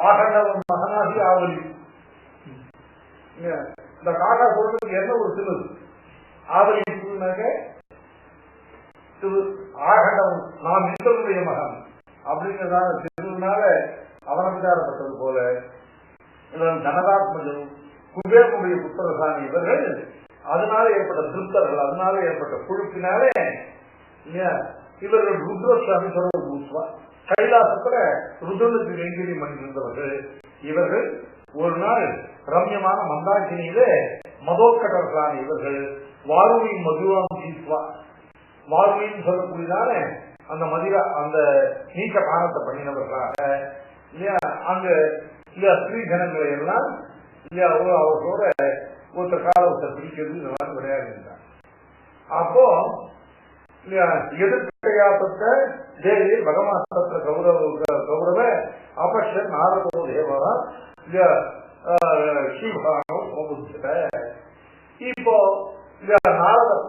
ஆகண்டவன் மகனாகி ஆவலி. இந்த காக்கா சொல்றதுக்கு என்ன ஒரு திமிர் ஆவலி ஆகண்டவன் நான் இந்திரனுடைய மகன் அப்படிங்கிறதான திருவினால அவனச்சாரப்பட்டது போல தனதாத்மஜம் குபேரனுடைய புத்திரசாமி இவர்கள் அதனால ஏற்பட்ட திருப்தர்கள், அதனால ஏற்பட்ட குழுப்பினாலே இவர்கள் ருத்ரசுவாமி சொல்ற பூஸ்வா கைலாசத்துல ருத்ரனுக்கு வெங்கிலி மணிந்தவர்கள் இவர்கள். ஒரு நாள் ரம்யமான மந்தாக்கினியிலே மதோத்கட்டர்களான இவர்கள் வாருமியின் மதுவாம் சீஸ்வா, வாருமின்னு சொல்லக்கூடியதான அந்த மதிரா அந்த நீக்க பானத்தை பண்ணினவர்களாக இல்லையா அங்க இல்லையா ஸ்ரீ ஜனங்களை எல்லாம் இல்லையா அவர்களோட ஒருத்தர் கால ஒருத்தர் பிடிக்கிறது இதெல்லாம் விளையாடுகிறார். அப்போ இல்லையா எதிர்க்கையாத்த தேவி பகவான் கௌரவ அபஷன் நாரதோ தேவா இல்லையா ஸ்ரீபானோ சோமுத்த. இப்போ இல்லையா நாரதர்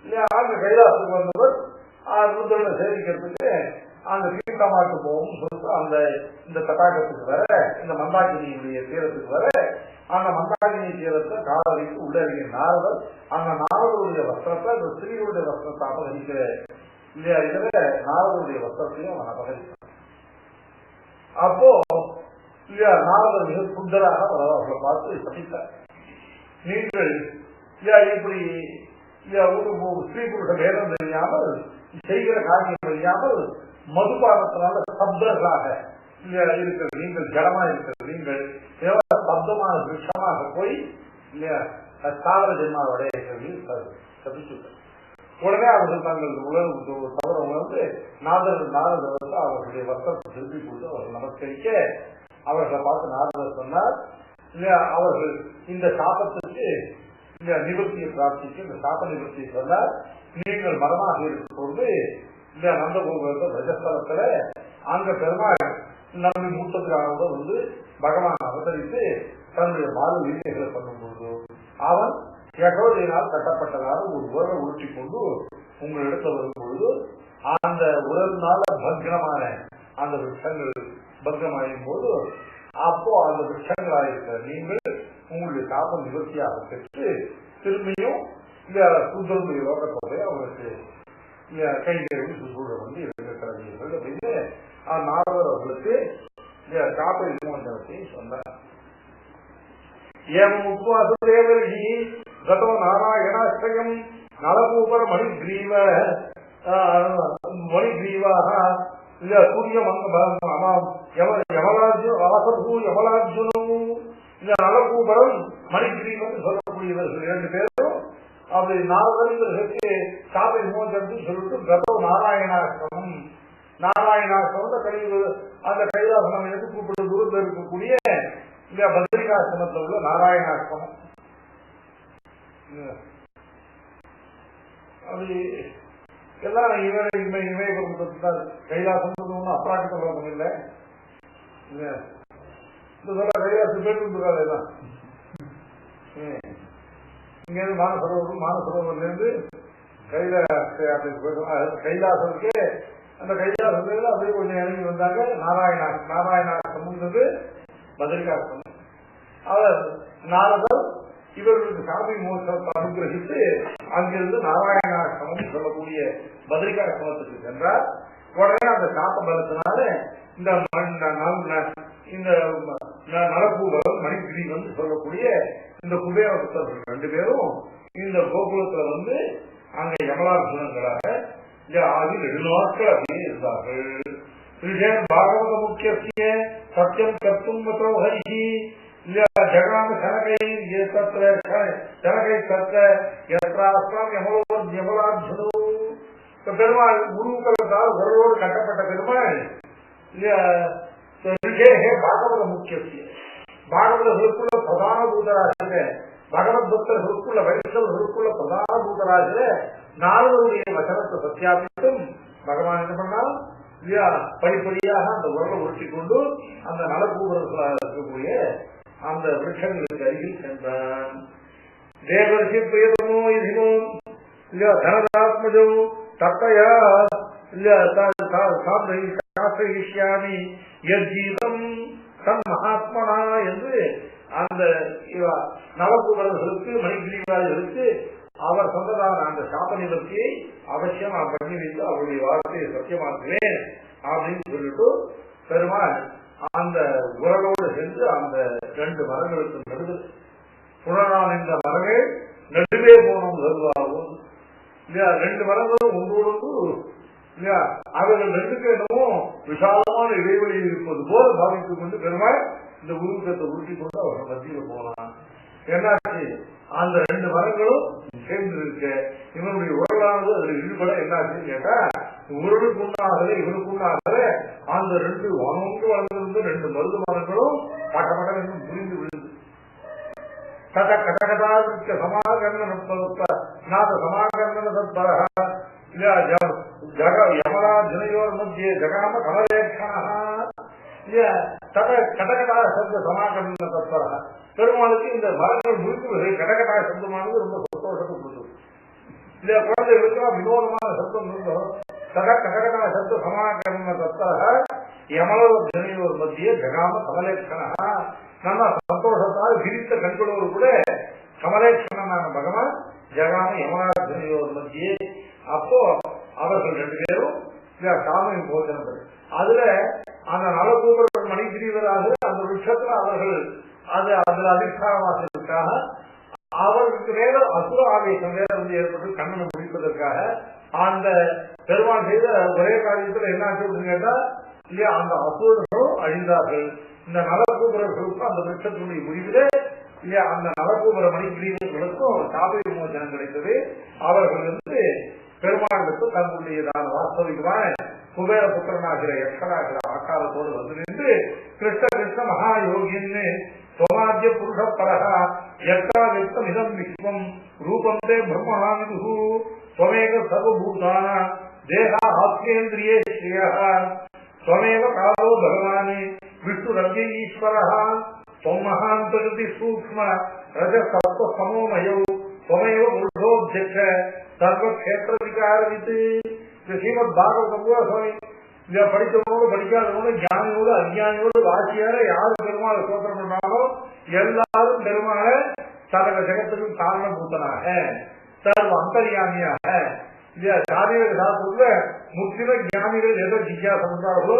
இல்லையா அங்க கைலாசத்துக்கு வந்தவர் ருத்ரனை சேவிக்கிறதுக்கு அந்த தீர்த்தமாட்டு போகும் சொல்லிட்டு அந்த இந்த தடாகத்துக்கு வர இந்த மந்தாகினியுடைய தீரத்துக்கு வர அந்த மந்தாகினி தீரத்தை காலைக்கு உள்ளறிய நாரதர் அந்த நாரதருடைய வஸ்திரத்தை அந்த ஸ்ரீகளுடைய வஸ்திரத்தை அபகரிக்கிற இல்லையா இதுல நாரதருடைய வஸ்திரத்தையும் அவன் அபகரிக்கிறான். அப்போ இல்லையா நாரதர் மிக சுந்தராக அவர்களை பார்த்து சபித்தார். நீங்கள் இல்லையா இப்படி ஸ்ரீ புருஷ பேதம் தெரியாமல் செய்கிற காரியம் தெரியாமல் மதுபானத்தினால சப்தர்களாக இருக்கிற நீங்கள் ஜடமா இருக்கிற நீங்கள் சப்தமான விஷமாக போய் இல்லையா சாகர ஜென்மாவுடைய சபிச்சு உடனே அவர்கள் தங்கள் உலக தவற உணர்ந்து நாரதர் வந்து அவர்களுடைய வஸ்திரத்தை திருப்பி கொடுத்து அவர்கள் நமஸ்கரிக்க அவர்களை பார்த்து நாரதர் சொன்னார் இல்லையா அவர்கள் இந்த சாபத்துக்கு நிவர்த்தியை பிரார்த்திக்கு இந்த சாப நிவர்த்தியை சொன்னார். நீங்கள் மரமாக இருக்கும்போது இந்த நந்தகோபுரத்தை ரஜஸ்தலத்துல அங்க பெருமாள் நம்பி மூத்தத்துக்காக வந்து பகவான் அவதரித்து தன்னுடைய மாறு வீழ்ச்சிகளை பண்ணும் பொழுது அவன் யசோதையினால் கட்டப்பட்டதாக ஒரு உறவை உருட்டி கொண்டு உங்களிடத்தில் வரும் பொழுது அந்த உறவினால பக்ரமான அந்த விருட்சங்கள் பக்ரமாயும் போது அப்போ அந்த விருட்சங்களாயிருக்கிற நீங்கள் உங்களுடைய சாபம் நிவர்த்தியாக பெற்று திரும்பியும் சூதனுடைய லோகத்தோட அவருக்கு கைகேவி சுசூழல் வந்து இருக்கிறீர்கள் அப்படின்னு நாரதர் அவர்களுக்கு காப்பை விமோசனத்தை சொன்னார். ஏவம் உபவாசதேவர்கி கதோ நாராயணாஸ்தயம் நலகூபர மணிகிரீவாக இல்ல சூரிய யமலார்ஜுனும் இந்த நலகூபரம் மணிகிரீவன் சொல்லக்கூடியவர்கள் இரண்டு பேரும் அப்படி நாரதற்கு காப்பை விமோசனத்தை சொல்லிட்டு கதோ நாராயணாஸ்தமம் கழிவு அந்த கைலாசனம் என்று கூப்பிட்டு தூரத்தில் இருக்கக்கூடிய இந்த பத்ரிகாசிரமத்தில் உள்ள நாராயணாசிரமம் அது எல்லாம் இமயபுரத்தான் கைலாசம் ஒன்றும் அப்ராக்கிட்ட லோகம் இல்லை. இந்த சொல்ல கைலாசம் பேட்டு தான் இங்கிருந்து மானசரோவரிலிருந்து கைலாசத்துக்கு அந்த கைலாசத்துல அப்படியே கொஞ்சம் இறங்கி வந்தாங்க. நாராயணாசிரமம் பத்ரிகாசிரமம். அவர் நாரதர் இவர்களுக்கு சாமி மோசத்தை அனுகிரகித்து அங்கிருந்து நாராயணாசிரமம் சொல்லக்கூடிய பத்ரிகாசிரமத்துக்கு சென்றார். உடனே அந்த சாப்ப பலத்தினால இந்த நலக்கூபரம் மணிகிரீவன் சொல்லக்கூடிய இந்த குபேர புத்தர்கள் ரெண்டு பேரும் இந்த கோகுலத்துல வந்து அங்க யமலார்ஜுனங்களாக ஆகி 2 நாட்கள் அப்படியே இருந்தார்கள். பாகவத முக்கிய சத்தியம் கத்தும் ஹரி ஜகாம கனகை கத்த யமலார்ஜுனோ. பெருமாள் குருக்களால் உறவோடு கட்டப்பட்ட பெருமாள் பாகவத முக்கிய பாகவதர்களுக்குள்ள பிரதான பூதராக பகவத் பக்தர்களுக்குள்ள வைஷ்ணவர்களுக்குள்ள பிரதான பூதராக நாரதருடைய வசனத்தை சத்தியாபித்தும் பகவான் என்ன பண்ணால் படிப்படியாக அந்த உறவை உருட்டி கொண்டு அந்த நலக்கூபர்களாக இருக்கக்கூடிய அந்த விருட்சங்களுக்கு அருகில் சென்றான். தேவர்ஷி பிரயதனோ இதனோ இல்ல தனதாத்மஜோ தத்தையா இல்ல சாஸ்திரிஷ்யாமி யஜீதம் தன் மகாத்மனா என்று அந்த நவகுபர்களுக்கு மணிகிரீவாதிகளுக்கு அவர் சொன்னதான அந்த சாப நிவர்த்தியை அவசியம் நான் பண்ணி வைத்து அவருடைய வார்த்தையை சத்தியமாக்குவேன் அப்படின்னு சொல்லிட்டு பெருமாள் அந்த உரலோடு சென்று அந்த 2 மரங்களுக்கு நடுவில் புலனால் இந்த மரங்கள் நடுவே போனோம் வருவாகும் இல்லையா. 2 மரங்களும் ஒன்றோடு இல்லையா அவர்கள் 2க்கு என்னமோ விசாலமான இடைவெளி இருப்பது போல பாவித்துக் கொண்டு பெருமாள் இந்த உருவத்தை உருட்டி கொண்டு அவர்கள் மத்தியில் போனான். என்னாச்சு, அந்த 2 மரங்களும் சேர்ந்து இருக்க இவனுடைய உரலானது அதில் ஈடுபட என்னாச்சுன்னு கேட்டா உருளுக்குண்டாகல இவனுக்குண்டாகல அந்த 2 வனமுக்கு வளர்ந்திருந்த 2 மருது மரங்களும் பட்டப்பட்ட புரிந்து விழுந்து கட கடகதாதிக்க சமாகரண நாத சமாகரண தத்பரஹ இல்லையா ஜக யமராஜனையோர் மத்தியே ஜகாம கமலேட்சணா இல்லையா தட கடகடா சப்த சமாகரண தத்பரஹ. பெருமாளுக்கு இந்த மரங்கள் முழுக்குவது கடகடா சப்தமானது ரொம்ப சந்தோஷத்தை கொடுத்தது இல்லையா. குழந்தைகளுக்கு வினோதமான சப்தம் இருந்தோம். தட கடகடா சப்த சமாகரண தத்பரஹ யமராஜனையோர் மத்தியே ஜகாம கமலேட்சணா. நல்ல சந்தோஷத்தால் விரித்த கண்களோடு கூட கமலேஸ்வரனான பகவான் ஜகாம யமராஜனையோர் மத்தியே. அப்போ அவர்கள் 2 பேரும் காம போஜனம் அதுல அந்த நலகூபர் மணிகிரிவராக அந்த விஷயத்துல அவர்கள் அதுல அதிஷ்டானமாக்குவதற்காக அவர்களுக்கு மேல அசுர ஆவேசம் வேற வந்து ஏற்பட்டு கண்ணனை முடிப்பதற்காக அந்த பெருமாள் செய்த ஒரே காரியத்துல என்ன ஆச்சு கேட்டா இல்லையா அந்த அசுரர்களும் அழிந்தார்கள். இந்த நலகூபர்களுக்கும் அந்த விருட்சத்தினுடைய முடிவிலே இல்லையா அந்த நலகூபர மணிகிரிவர்களுக்கும் சாப விமோசனம் கிடைத்தது. அவர்கள் வந்து பெருமாளுக்கு தங்களுடையதான வாஸ்தவிகமான குபேர புத்திரனாகிற யக்ஷனாகிற ஆக்காரத்தோடு வந்து நின்று கிருஷ்ண கிருஷ்ண மகாயோகின்னு சோமாத்திய புருஷ பரகா யக்ஷா வித்தம் இதம் விஸ்வம் ரூபந்தே பிரம்மஹாமிது ஸ்வமேக சர்வபூதான தேகா ஆத்மேந்திரியே ஸ்ரீயா ஸ்வமேவ காலோ பகவானே விஷ்ணுரவ்ய ஈஸ்வரः त्वमहान्तगति सूक्ष्म रजसत्व समोमयौ त्वमेव पुरुषोऽध्यक्ष सर्वक्षेत्र विकारवित्. ஸ்ரீமத் பாகவதம் சுவாமி இத படித்தவனோடு படிக்காதவனோடு ஞானியோடு அஞ்ஞானியோடு வாசியார யாரு பெருமாள் சோத்திரம் பண்ணாலும் எல்லாரும் பெருமாள சகல ஜெகத்துக்கும் காரணபூத்தனாக சர்வ அந்தர்யாமியாக இல்லையா சாரீர சாஸ்திரத்துல முற்றிலும் ஞானிகள் எதை ஜிஜாசம் பண்றார்களோ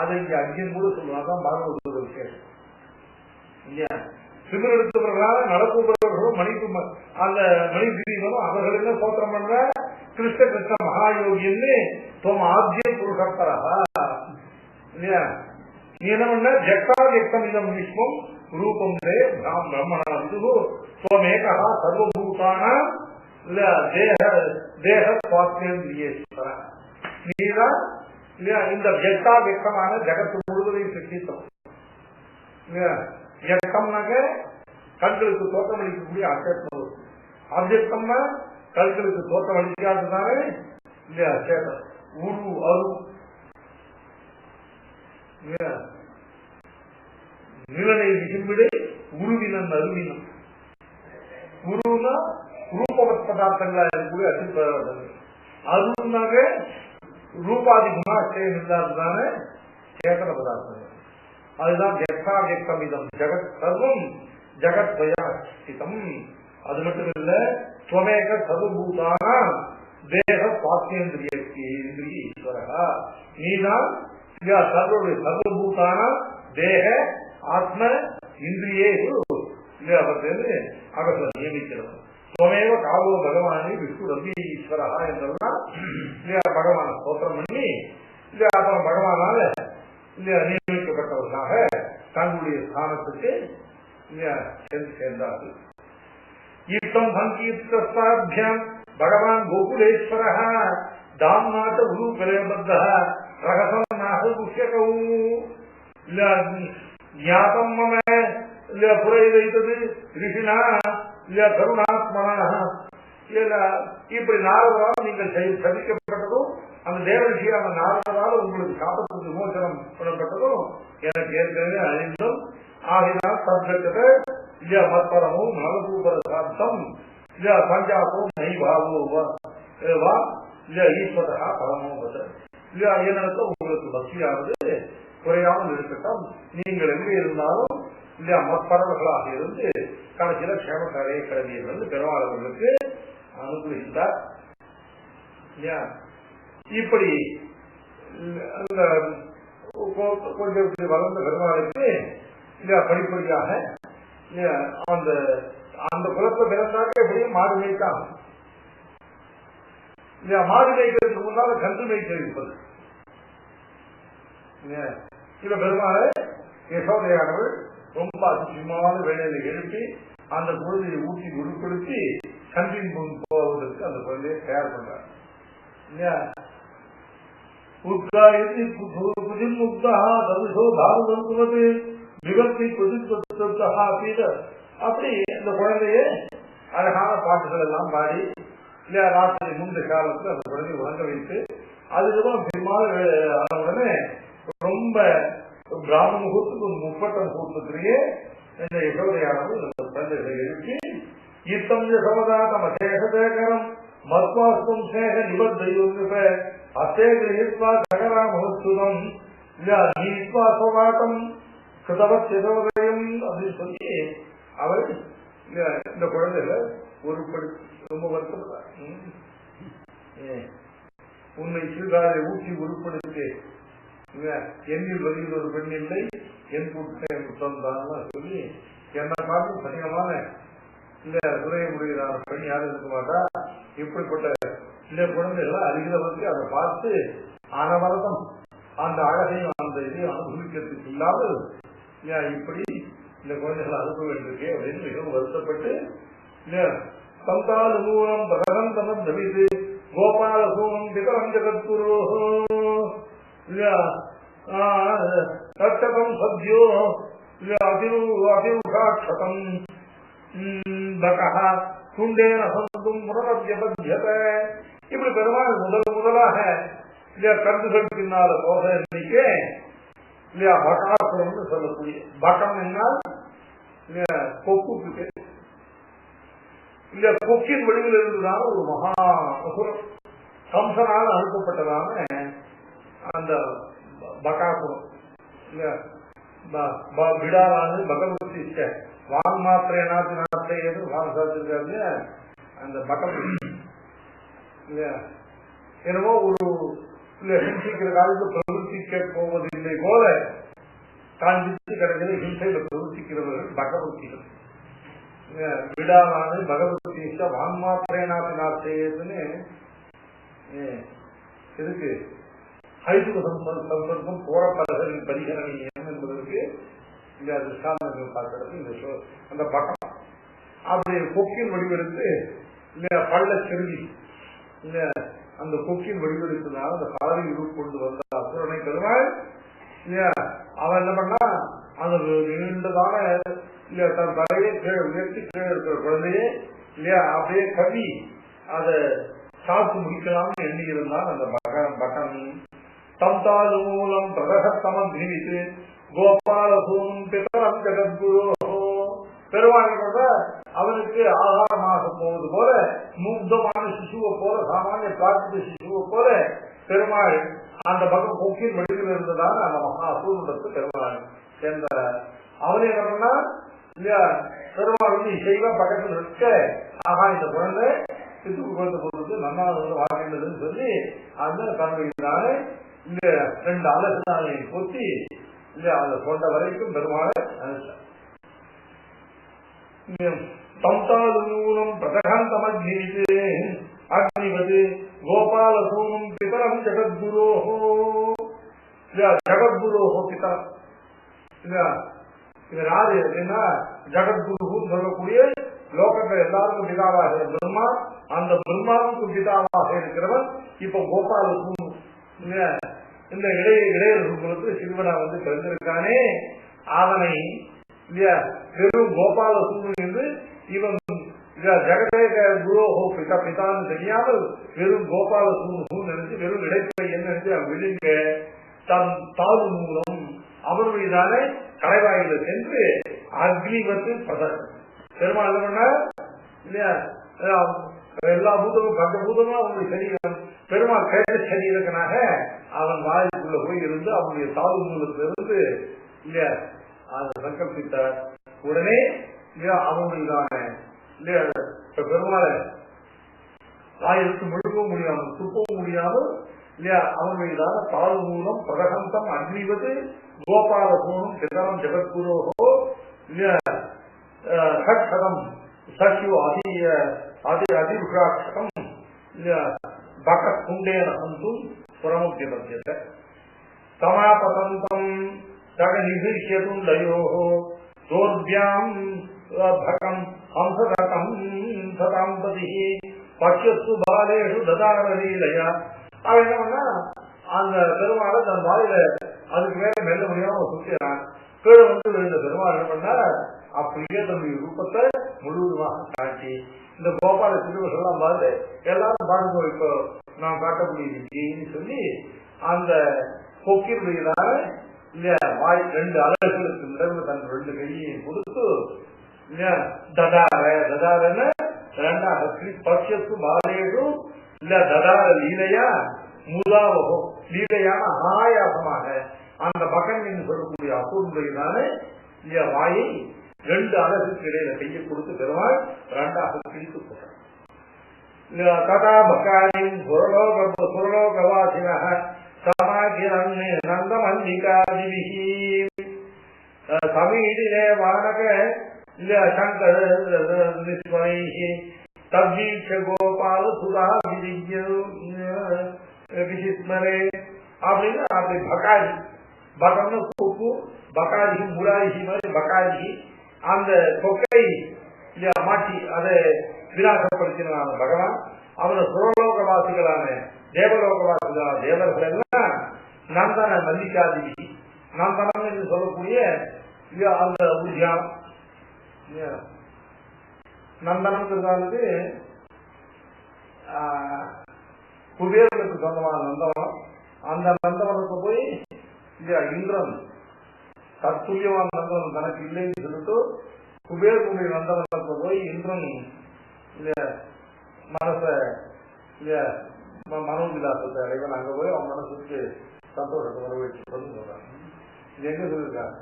அதை இங்க அஞ்சின் கூட சொல்லுவாங்க. பாகவத விஷயம் இல்லையா. சிவர் எடுத்தவர்களால நடக்கூபவர்களும் அந்த மணிகிரீவனும் அவர்கள் என்ன சோத்திரம் பண்ற கிருஷ்ண கிருஷ்ண மகாயோகின்னு ஆத்திய புருஷப்பரா இல்லையா. நீ என்ன பண்ண ஜக்தாஜக்தம் இதம் விஸ்வம் ரூபம் பிரம்மணா துவமேகா சர்வபூதான தேக சுவாஸ்தியேஸ்வர. நீதான் இல்லையா இந்த ஜக்தாஜக்தமான ஜகத்து முழுவதையும் சிருஷ்டித்தோம் இல்லையா. ஜக்தம்னாக்க கண்களுக்கு தோற்றம் அளிக்கக்கூடிய அச்சேத்தம். அவ்ஜக்தம்னா கண்களுக்கு தோற்றம் அளிக்காததானே இல்லையா சேத்தம். உரு அரு நிலனை விசும்பிடு உருவினன் அருவினம். உருனா ரூபவத் பதார்த்தங்களா இருக்கக்கூடிய அசிப்பதார்த்தங்கள். அருனாக ரூபாதி குணாச்சயம் இல்லாததானே சேத்தன பதார்த்தங்கள். அதுதான் ஜக்தாஜக்தம் இதம் ஜகத் சர்வம் ஜகத் ஸ்திதம். அது மட்டும் இல்ல ஸ்வமேக சர்வபூதான தேக சுவாஸ்தியேந்திரிய ஈஸ்வரா. நீதான் சர்வபூதான தேக ஆத்ம இந்திரியே அவர்கள் அவர்கள் நியமிக்கிறது. ஸ்வமேவ காலோ பகவானே விஷ்ணு ரவி ஈஸ்வரா என்றெல்லாம் பகவான ஸ்தோத்திரம் பண்ணி அப்புறம் பகவானால நியமிக்கப்பட்டவர்களாக தங்களுடைய ஸ்தானத்துக்கு சேர்ந்தார்கள். ஈட்டம் சங்கீர்த்தாபியம் பகவான் கோகுலேஸ்வர தாம்நாத குரு கலேபத்த ரகசம் நாக புஷ்யகவு ஞாபம் மம புரை வைத்தது ரிஷினா கருணாத்மனா. இப்படி நாரதரால் நீங்கள் சபிக்கப்பட்டதும் அந்த தேவரிஷி அந்த நாரதரால் உங்களுக்கு சாபத்துக்கு விமோசனம் பண்ணப்பட்டதும் எனக்கு ஏற்கனவே அறிந்தும். ஆகினால் சப்ஜெக்டை மத்பரமும் நலபூபர சாந்தம் பஞ்சாபம் நைபாவோ ஈஸ்வரா பரமோபத என்னிடத்த உங்களுக்கு பக்தியானது குறையாமல் இருக்கட்டும். நீங்கள் எங்கே இருந்தாலும் மத்பரவர்களாக இருந்து கடைசியில சேமக்காரையை கிளம்பியது வந்து பெருமாளர்களுக்கு அனுகூலித்தார். இப்படி அந்த கொஞ்சம் வளர்ந்த பெருமாளுக்கு இல்லையா படிப்படியாக இல்லையா அந்த அந்த குலத்தை பிறந்தாக்க எப்படியும் மாடு மேய்க்காம இல்லையா மாடு மேய்க்கிறதுக்கு முன்னால கன்று மேய்க்க இருப்பது இல்ல பெருமாளை யசோதையானவள் ரொம்ப அதிசயமான வேலையில எழுப்பி அந்த குழந்தையை ஊட்டி உருப்படுத்தி கன்றின் முன் போவதற்கு அந்த குழந்தையை தயார் பண்றாங்க இல்லையா அப்படி இந்த குழந்தைய அழகான பாட்டுகள் எல்லாம் பாடி இல்லையா ராத்திரி முந்தைய காலத்துல அந்த குழந்தைய உறங்க வைத்து அதுக்கப்புறம் பெருமாள் ஆன உடனே ரொம்ப பிராமண முகூர்த்துக்கு ஒரு முப்பட்ட முகூர்த்தத்திலேயே இந்த யசோதையானது இந்த குழந்தைகளை எழுப்பி ஈத்தம் யசோதா தம சேகரம் மத்வாஸ்தம் சேக நிபத்தையுங்க அத்தேகிருத்வா சகரா மகோத்சுதம் நீத்வாசவாட்டம் கிருதவத் யசோதயம் அப்படின்னு சொல்லி அவர் இந்த குழந்தைகளை ஒரு ரொம்ப வருத்தப்படுறார். உன்னை சிறுகாலை ஊற்றி உருப்படுத்தி எண்ணில் வழியில் ஒரு பெண் இல்லை என் புத்தம் தான் சொல்லி என்ன பார்த்து கடினமான இல்ல துறைய முடிகிறான பெண் யாரும் இருக்க மாட்டா. இப்படிப்பட்ட இல்ல குழந்தைகள் அறிகிறவருக்கு அதை பார்த்து அனவரதம் அந்த அழகையும் அந்த இதையும் அனுபவிக்கிறதுக்கு இல்லாமல் இப்படி இந்த குழந்தைகளை அனுப்ப வேண்டியிருக்கே அப்படின்னு மிகவும் வருத்தப்பட்டு சந்தாலு மூலம் பிரகந்தனம் தவித்து கோபால சூனம் பிதரம் ஜெகத்குரு தட்சகம் சத்யோ அதிருஷாட்சதம் துண்டேன சந்தும் புனரபியபத்யத. இப்படி பெருமாள் முதலாக இல்லையா கருதுகள் பின்னால போக இன்னைக்கு இல்லையா பகாசுரம்னு சொல்லக்கூடிய பகம் என்னால் கொக்கு இல்ல கொக்கின் வடிவில் இருந்ததான ஒரு மகா அசுரம் கம்சனால் அனுப்பப்பட்டதான அந்த பகாசுரம் இல்ல விடாவானது பகவதி வான் மாத்திரை நாட்டு நாட்டை வாங்க சாதிச்சிருக்காரு அந்த பகவதி இல்லையா என்னமோ ஒரு ஹிம்சிக்கிற காலத்து பிரவர்த்திக்க போவதில்லை போல காண்பித்து கிடைக்கிற ஹிம்சையில பிரவர்த்திக்கிறவர்கள் பகவதிகள் விடாவானது பகவதி வான் மாத்திரை நாட்டு நாட்டைன்னு இதுக்கு ஐதுக சம்பர்க்கம் போரப்பலர்களின் பரிகரணியம் என்பதற்கு இந்த திருஷ்டாந்தங்கள் பார்க்கிறது. இந்த அந்த பக்கம் அப்படி கொக்கின் வடிவெடுத்து இல்ல பள்ள செருவி இல்ல அந்த கொக்கின் வடிவெடுத்ததுனால அந்த பலரை கொண்டு வந்த அசுரனை பெருமாள் இல்லையா அவன் என்ன பண்ணா அந்த நீண்டதான இல்ல தன் தலையை கீழே உயர்த்தி கீழே இருக்கிற குழந்தையே இல்லையா அப்படியே கவி அதை சாத்து முடிக்கலாம்னு எண்ணி இருந்தான் அந்த பட்டன் தம்தாலு மூலம் பிரதகத்தமம் நினைத்து கோபாலசூனும் பிதரம் ஜெகத்குரு பெருமாள் கூட அவனுக்கு ஆகாரமாக போவது போல முக்தமான சிசுவை போல சாமானிய பிரார்த்தித்த சிசுவை போல பெருமாள் அந்த பக்கம் கொக்கின் வடிவில் இருந்ததால் அந்த மகா அசூரத்தை பெருமாள் சேர்ந்த அவனே என்னன்னா இல்லையா பெருமாள் வந்து இசைவா பக்கத்தில் இருக்க ஆகா இந்த குழந்தை சிசுக்கு குழந்தை போடுறது நல்லா வாழ்கின்றதுன்னு சொல்லி அந்த தன்னுடைய இந்த 2 அலகுனாலை கொத்தி இல்ல அதை கொண்ட வரைக்கும் பெருமாளை அனுப்பிச்சார். தம்தாலு மூலம் பிரதகாந்தமக்னிவிது அக்னிவது கோபாலசூனும் பிதரம் ஜெகத்குரோஹோ ஜெகத்குரோஹோ பிதரம் இது யாரு அப்படின்னா ஜெகத்குருன்னு சொல்லக்கூடிய லோகத்தில் எல்லாருக்கும் பிதாவாக பிரம்மா அந்த பிரம்மாவுக்கு பிதாவாக இருக்கிறவன் இப்ப கோபாலசூன் இந்த இடையர்களுக்கு சிறுவனா வந்து பிறந்திருக்கானே அவனை இல்லையா வெறும் கோபாலசூன் என்று இவன் ஜெகதேக குரோஹோ பிதா பிதான்னு தெரியாமல் வெறும் கோபாலசூன் நினைச்சு வெறும் இடைப்பையன் நினைச்சு அவன் விழுங்க தன் தாது மூலம் அவருடையதானே கலைவாயில சென்று அக்னிவத்து பிரதர்ஷனம் பெருமாள் என்ன பண்ண இல்லையா எல்லா பூதமும் பஞ்சபூதமும் அவனுடைய சரீரம் பெருமாள் கேட்ட சரீரக்கனாக அவன் வாயுக்குள்ள போய் இருந்து அவனுடைய தாது மூலத்திலிருந்து இல்லையா அதை சங்கல்பித்தார். உடனே இல்லையா அவனுடையதான இல்லையா பெருமாளை வாயிலுக்கு முழுக்கவும் முடியாமல் துப்பவும் முடியாமல் இல்லையா அவனுடையதான பால் மூலம் பிரகந்தம் அக்னிவது கோபால சோனும் சிதரம் ஜெகத்குரோகோ இல்லையா சட்சதம் சசிவ அதிருஷாட்சகம் இல்லையா பகத்குண்டேன சந்தும் புறமுக்திபத்தியத்தை சமாபதந்தம் ஜகநிதிஷ்யதும் லயோஹோ தோர்பியாம் பகம் ஹம்சதகம் சதாம்பதி பட்சத்து பாலேஷு ததாரலீலையா. அவன் என்ன பண்ணா அந்த பெருமாளை தன் வாயில அதுக்கு மேல மெல்ல முடியாம சுத்தினான். கீழே வந்து இந்த பெருமாள் என்ன பண்ணா அப்படியே தன்னுடைய ரூபத்தை முழுவதுமாக காட்டி இந்த கோபால திருவர்கள் எல்லாம் பார்த்து எல்லாரும் பாருங்க இப்போ நான் காட்டக்கூடியது சொல்லி அந்த கொக்கினுடையதான இல்லையா வாய் 2 அலகுகளுக்கு நடந்து தன் 2 கையையும் கொடுத்து இல்லையா ததாரன்னு 2 பட்சத்து பாலேஷும் இல்ல ததார லீலையா முதாவகோ லீலையான ஆயாசமாக அந்த மகன் என்று சொல்லக்கூடிய அசூருடையதான வாயை 2 அலகுக்கு இடையில கையை கொடுத்து பெருமாள் 2ஆக பிரித்து போட்டார். கதா பகாரின் சுரலோகவாசின சமாகிரன் நந்தமல்லிகாதிபிஹி சமீடிரே வானக சங்கர நிஸ்மரைஹி தத்வீட்ச கோபால சுதா விசிஸ்மரே அப்படின்னு அப்படி பகாரி பகம்னு கூப்பு பகாரி முராரிஹி மாதிரி பகாரி அந்த கொக்கை மாட்டி அதை விநாசப்படுத்தினான் பகவான். அவன சுரலோகவாசிகளான தேவலோகவாசிகளான தேவர்கள் எல்லாம் நந்தன மல்லிகாதிபி நந்தனம் என்று சொல்லக்கூடிய அந்த உத்தியானம் நந்தனம்ங்கிறதானது குபேரனுக்கு சொந்தமான நந்தவனம். அந்த நந்தவனத்தை போய் இந்திரன் தற்துல்யமான நந்தவனம் தனக்கு இல்லைன்னு சொல்லிட்டு குபேரனுடைய நந்தவனத்தை போய் இந்திரன் மனச மனோவிலாசத்தை அடைவன் அங்க போய் அவன் மனசுக்கு சந்தோஷத்தை வரவேற்று சொல்றாங்க. இது எங்க சொல்லிருக்காங்க?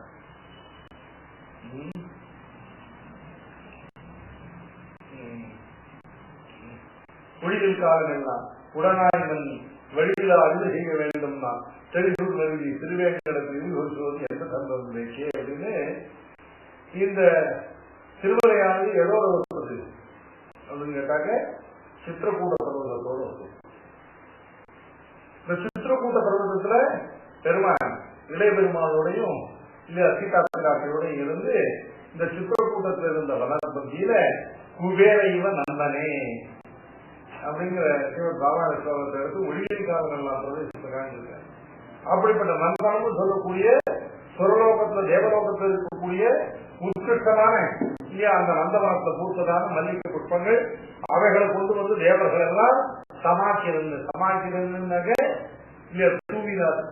ஒளிகள் காலம் எல்லாம் உடனாய் மன்னி வழியில் அழுது செய்ய வேண்டும் நான் தெளிசூர் நல்கி திருவேங்கடத்தில் சொல்வது எந்த சந்தர்ப்பே அப்படின்னு இந்த திருமலையானது எதோட வருவது அப்படின்னு கேட்டாக்க சித்திரக்கூட பர்வதத்தோடு வருது. இந்த சித்திரக்கூட்ட பர்வதத்துல பெருமாள் இளைய பெருமாளோடையும் இல்ல சீதா பிராட்டியோடையும் இருந்து இந்த சித்திரக்கூட்டத்தில் இருந்த வனப்பந்தியில குபேர இவ நந்தனே அப்படிங்கிற பாபான ஸ்லோகத்தை எடுத்து ஒளியடிக்காரன் எல்லாம் பிரதேசத்துக்காக அப்படிப்பட்ட நந்தனமும் சொல்லக்கூடிய சுரலோகத்துல தேவலோகத்தில் இருக்கக்கூடிய உத்கிருஷ்டமான அந்த நந்தவனத்தை பூர்த்ததான மல்லிகை புஷ்பங்கள் அவைகளை கொண்டு வந்து தேவர்கள் எல்லாம் சமாக்கிருந்தாங்க இல்ல தூவினார்.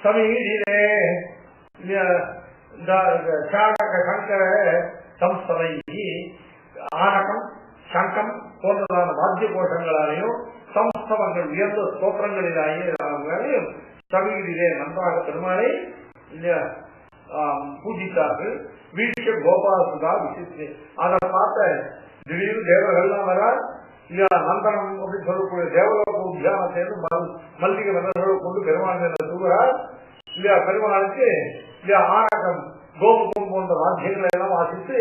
சமீரே சாணக சங்கர சம்ஸ்தை ஆனகம் சங்கம் போன்றதான வாத்திய கோஷங்களாலேயும் சம்ஸ்தவங்கள் உயர்ந்த ஸ்தோத்திரங்களிலேயும் சமீரிலே நன்றாக பெருமாளை பூஜித்தார்கள். வீழ்ச்ச கோபால சுதா விசித்து அதை பார்த்த திடீர்னு தேவர்கள்லாம் வர நந்தனம் அப்படின்னு சொல்லக்கூடிய தேவலோக உத்தியானத்தை மல்லிகை மன்னர்களை கொண்டு பெருமாள் தூங்குறார் இல்லையா. பெருமாளுக்கு இல்லையா ஆனகம் கோமுகம் போன்ற வாத்தியங்களை எல்லாம் வாசித்து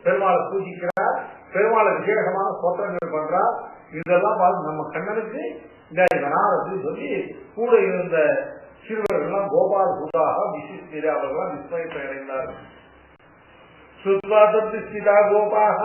பெருமாளை பூஜிக்கிறார். பெருமாளை விசேஷமான ஸ்தோத்திரங்கள் பண்றார். இதெல்லாம் பார்த்து நம்ம கண்ணனுக்கு அப்படின்னு சொல்லி கூட இருந்த சிறுவர்கள்லாம் கோபால சுதாக விசிஷ்டிரே அவர்களாம் விஸ்மயத்தை அடைந்தார்கள். சுத்வாதிஷ்டிதா கோபாக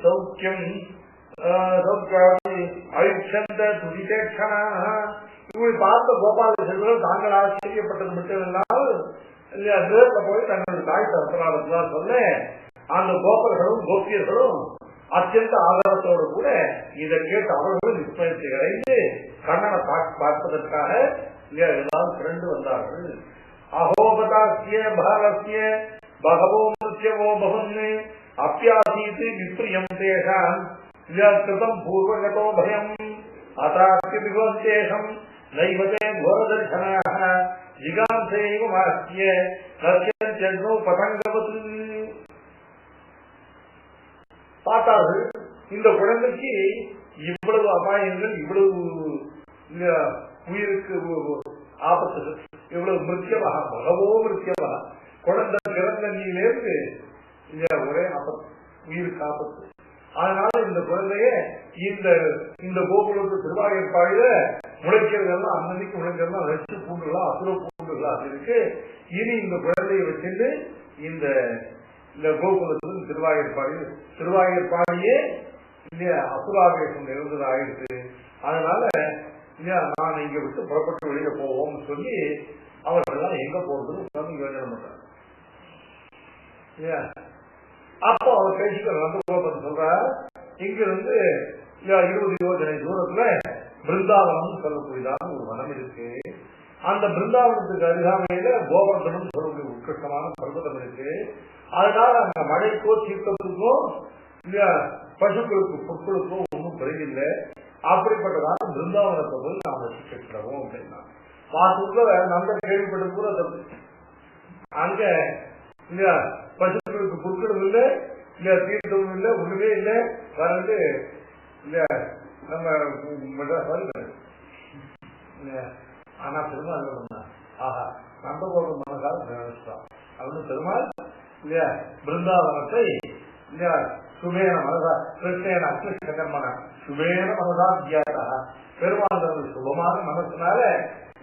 சௌக்கியம் அயுட்சந்த துரிதேட்சண இப்படி பார்த்த கோபால செல்வர்கள் தாங்கள் ஆச்சரியப்பட்டது மட்டும் இல்லாமல் நேரில் போய் தங்கள் தாய் தரத்தினால்தான் சொல்ல அந்த கோபர்களும் கோபியர்களும் அத்தியந்த ஆதாரத்தோடு கூட இதை கேட்டு அவர்களும் விஸ்மயத்தை அடைந்து கண்ணனை பார்ப்பதற்காக எல்லாரும் திரண்டு வந்தார்கள். அகோபதாசிய பாலசிய பகவோ முக்கியவோ பவன் அப்பியாசீத் விப்ரியம் தேஷாம் கிருதம் பூர்வகதோ பயம் அதாஸ்ய விபந்தேஷம் நைவதே கோரதர்சனாக ஜிகாம்சைவ மாஸ்ய நஸ்யோ பதங்கவத். பார்த்தார்கள் இந்த குழந்தைக்கு இவ்வளவு அபாயங்கள், இவ்வளவு உயிருக்கு ஆபத்துகள், இவ்வளவு மிருத்தியவா, பகவோ மிருத்தியவா, குழந்தை பிறந்த நீலேருந்து ஒரே ஆபத்து, உயிருக்கு ஆபத்து. அதனால இந்த குழந்தைய இந்த கோகுலத்து திருவாயூர்பாடியில முளைக்கிறதெல்லாம் அன்னன்னைக்கு முளைக்கிறதெல்லாம் ரச்சு பூண்டுகளா அசுர பூண்டுகளா இருக்கு. இனி இந்த குழந்தைய வச்சுட்டு இந்த கோகுலத்துக்கு திருவாயூர்பாடியே இல்லையா அசுராவேசம் இருந்தது ஆயிடுச்சு. அதனால இல்லையா நான் இங்க விட்டு புறப்பட்டு வெளியில போவோம்னு சொல்லி அவர்கள்லாம் எங்க போறதுன்னு உட்கார்ந்து யோஜனை பண்றாங்க. அப்போ அவர் பேசிக்கிற நந்தகோபன் சொல்ற, இங்கிருந்து 20 யோஜனை தூரத்துல பிருந்தாவனம் சொல்லக்கூடியதான ஒரு வனம் இருக்கு. அந்த பிருந்தாவனத்துக்கு அருகாமையில கோவர்தனம் சொல்லக்கூடிய உட்கிருஷ்டமான பர்வதம் இருக்கு. அதனால அங்க மழைக்கோ தீர்த்தத்துக்கோ பசுக்களுக்கு பொருட்களுக்கோ ஒன்றும் குறைவில்லை. அப்படிப்பட்டதான பிருந்தாவனத்தை போய் நாம் வசிக்கிறோம் அப்படின்னா மாசத்துல நந்தர் கேள்விப்பட்ட கூட அங்க இல்லையா பசுக்களுக்கு பொருட்களும் இல்லை, இல்ல தீர்த்தமும் இல்லை, ஒண்ணுமே இல்லை. வந்து இல்ல நம்ம ஆனா பெருமாள் என்ன பண்ணா, ஆஹா நந்தகோபுரம் மனசால் நினைச்சிட்டான் அப்படின்னு பெருமாள் இல்லையா பிருந்தாவனத்தை இல்லையா சுபேன மனதா கிருஷ்ணேன அக்னிஷ்டகர்மன சுபேன மனதா தியாதா பெருமாள் சுபமான மனசுனால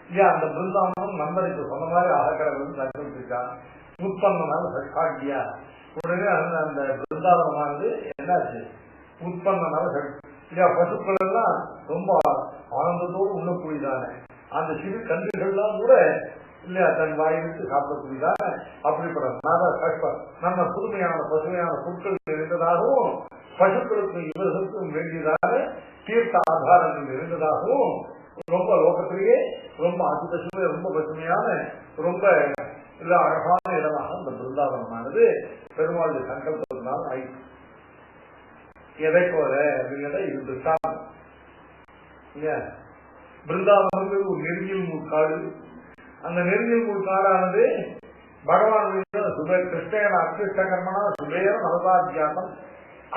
இல்லையா அந்த பிருந்தாவனம் நந்தனுக்கு சொன்ன மாதிரி ஆகக்கடவுள் நடிச்சிருக்கான். உற்பத்தனால சட்காட்டியா உடனே அந்த பிருந்தாவனமானது என்னாச்சு உற்பத்தனால இல்லையா பசுக்கள் எல்லாம் ரொம்ப ஆனந்தத்தோடு உண்ணக்கூடியதானே. அந்த சிறு கன்றுகள்லாம் கூட இல்லையா தன் வாயிலுக்கு சாப்பிடக்கூடியதான அப்படிப்பட்ட நம்ம புதுமையான பசுமையான பொருட்கள் இருந்ததாகவும் பசுக்களுக்கு இவர்களுக்கும் வேண்டியதான தீர்த்த ஆதாரங்கள் இருந்ததாகவும் ரொம்ப லோகத்திலேயே ரொம்ப அதிபசுமை ரொம்ப பசுமையான ரொம்ப அழகான இடமாக இந்த பிருந்தாவனமானது பெருமாளுடைய சங்கல்பத்தினால் ஆயிடுச்சு. எதை போல அப்படிங்கிற இது திருஷ்டாந்தம் இல்லையா. பிருந்தாவனம் ஒரு நெருங்கில் முற்காடு. அந்த நெருங்கில் முற்காடானது பகவானுடைய கிருஷ்ணன அக்லிஷ்டகர்மனா சுபேர மனதாத்தியாசம்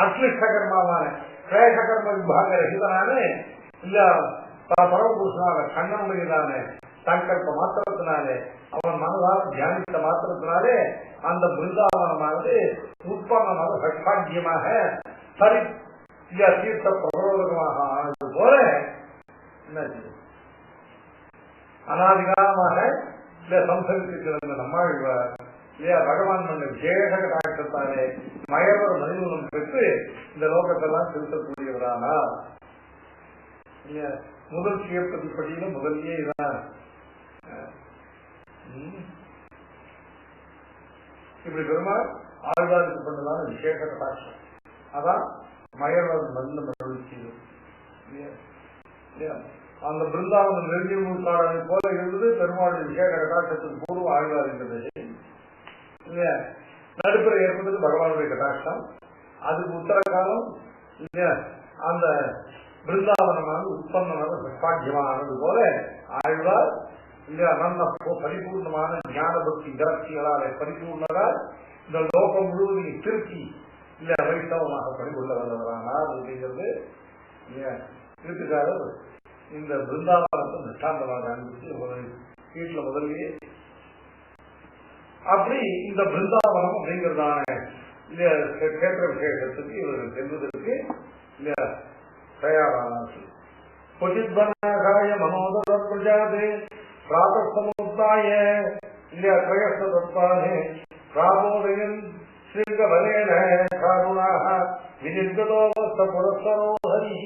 அக்லிஷ்டகர்மாவான கிரேஷகர்ம விபாக ரகிதனான இல்ல பரமபுருஷனான கண்ணனுடையதான சங்கல்ப மாத்திரத்தினாலே அவன் மனதால் தியானித்த மாத்திரத்தினாலே அந்த பிருந்தாவனமானது உற்பத்தமாக சட்பாக்கியமாக சரி தீர்த்த பிரபோதகமாக ஆனது போல என்ன அனாதிகாலமாக சம்சரித்திருக்கிற நம்மாழ்வார் இல்லையா பகவான் மன்ன விசேஷ கடாட்சத்தாலே மயவர் மனிதனும் பெற்று இந்த லோகத்தெல்லாம் திருத்தக்கூடியவரானா இல்லையா. முதல் கீர்த்ததிப்படியில முதலியே இதான் இப்படி பெருமாள் ஆழ்வாருக்கு பண்ணதான விசேஷ கடாட்சம். அதான் மயவர் மன்ன மகிழ்ச்சி. அந்த பிருந்தாவனம் நெருங்கில் காடனை போல இருந்தது பெருமாளுடைய விசேஷ கடாட்சத்துக்கு பூர்வம் ஆழ்வார் என்பது இல்லையா. நடுப்புற ஏற்பட்டது பகவானுடைய கடாட்சம். அதுக்கு உத்தர காலம் இல்லையா அந்த பிருந்தாவனமானது உற்பத்தமாக சட்பாக்கியமானது போல ஆழ்வார் இல்லையா நல்ல பரிபூர்ணமான ஞான பக்தி கிரக்திகளால் பரிபூர்ணரால் இந்த லோகம் முழுவதையும் திருப்பி இல்ல வைஷ்ணவமாக பணிகொள்ள வந்தவரானார் அப்படிங்கிறது இல்லையா. வீட்டுக்காரர் இந்த பிருந்தாவனத்தை நிஷ்டாந்தமாக அனுப்பிச்சு வீட்டுல முதலியே அப்படி இந்த பிருந்தாவனம் அப்படிங்கிறதான கேட்ட விசேஷத்துக்கு இவர்கள் செல்வதற்கு இல்லையா தயாரானார்கள். கொச்சித்பனாகாய மனோதர பிரஜாதே பிராத்தமுத்தாய இல்லையா திரயஸ்தத்வானே பிராபோதயன் ஸ்ரீகவலேன காருணாக வினிர்கதோவஸ்த புரஸ்தரோ ஹரி.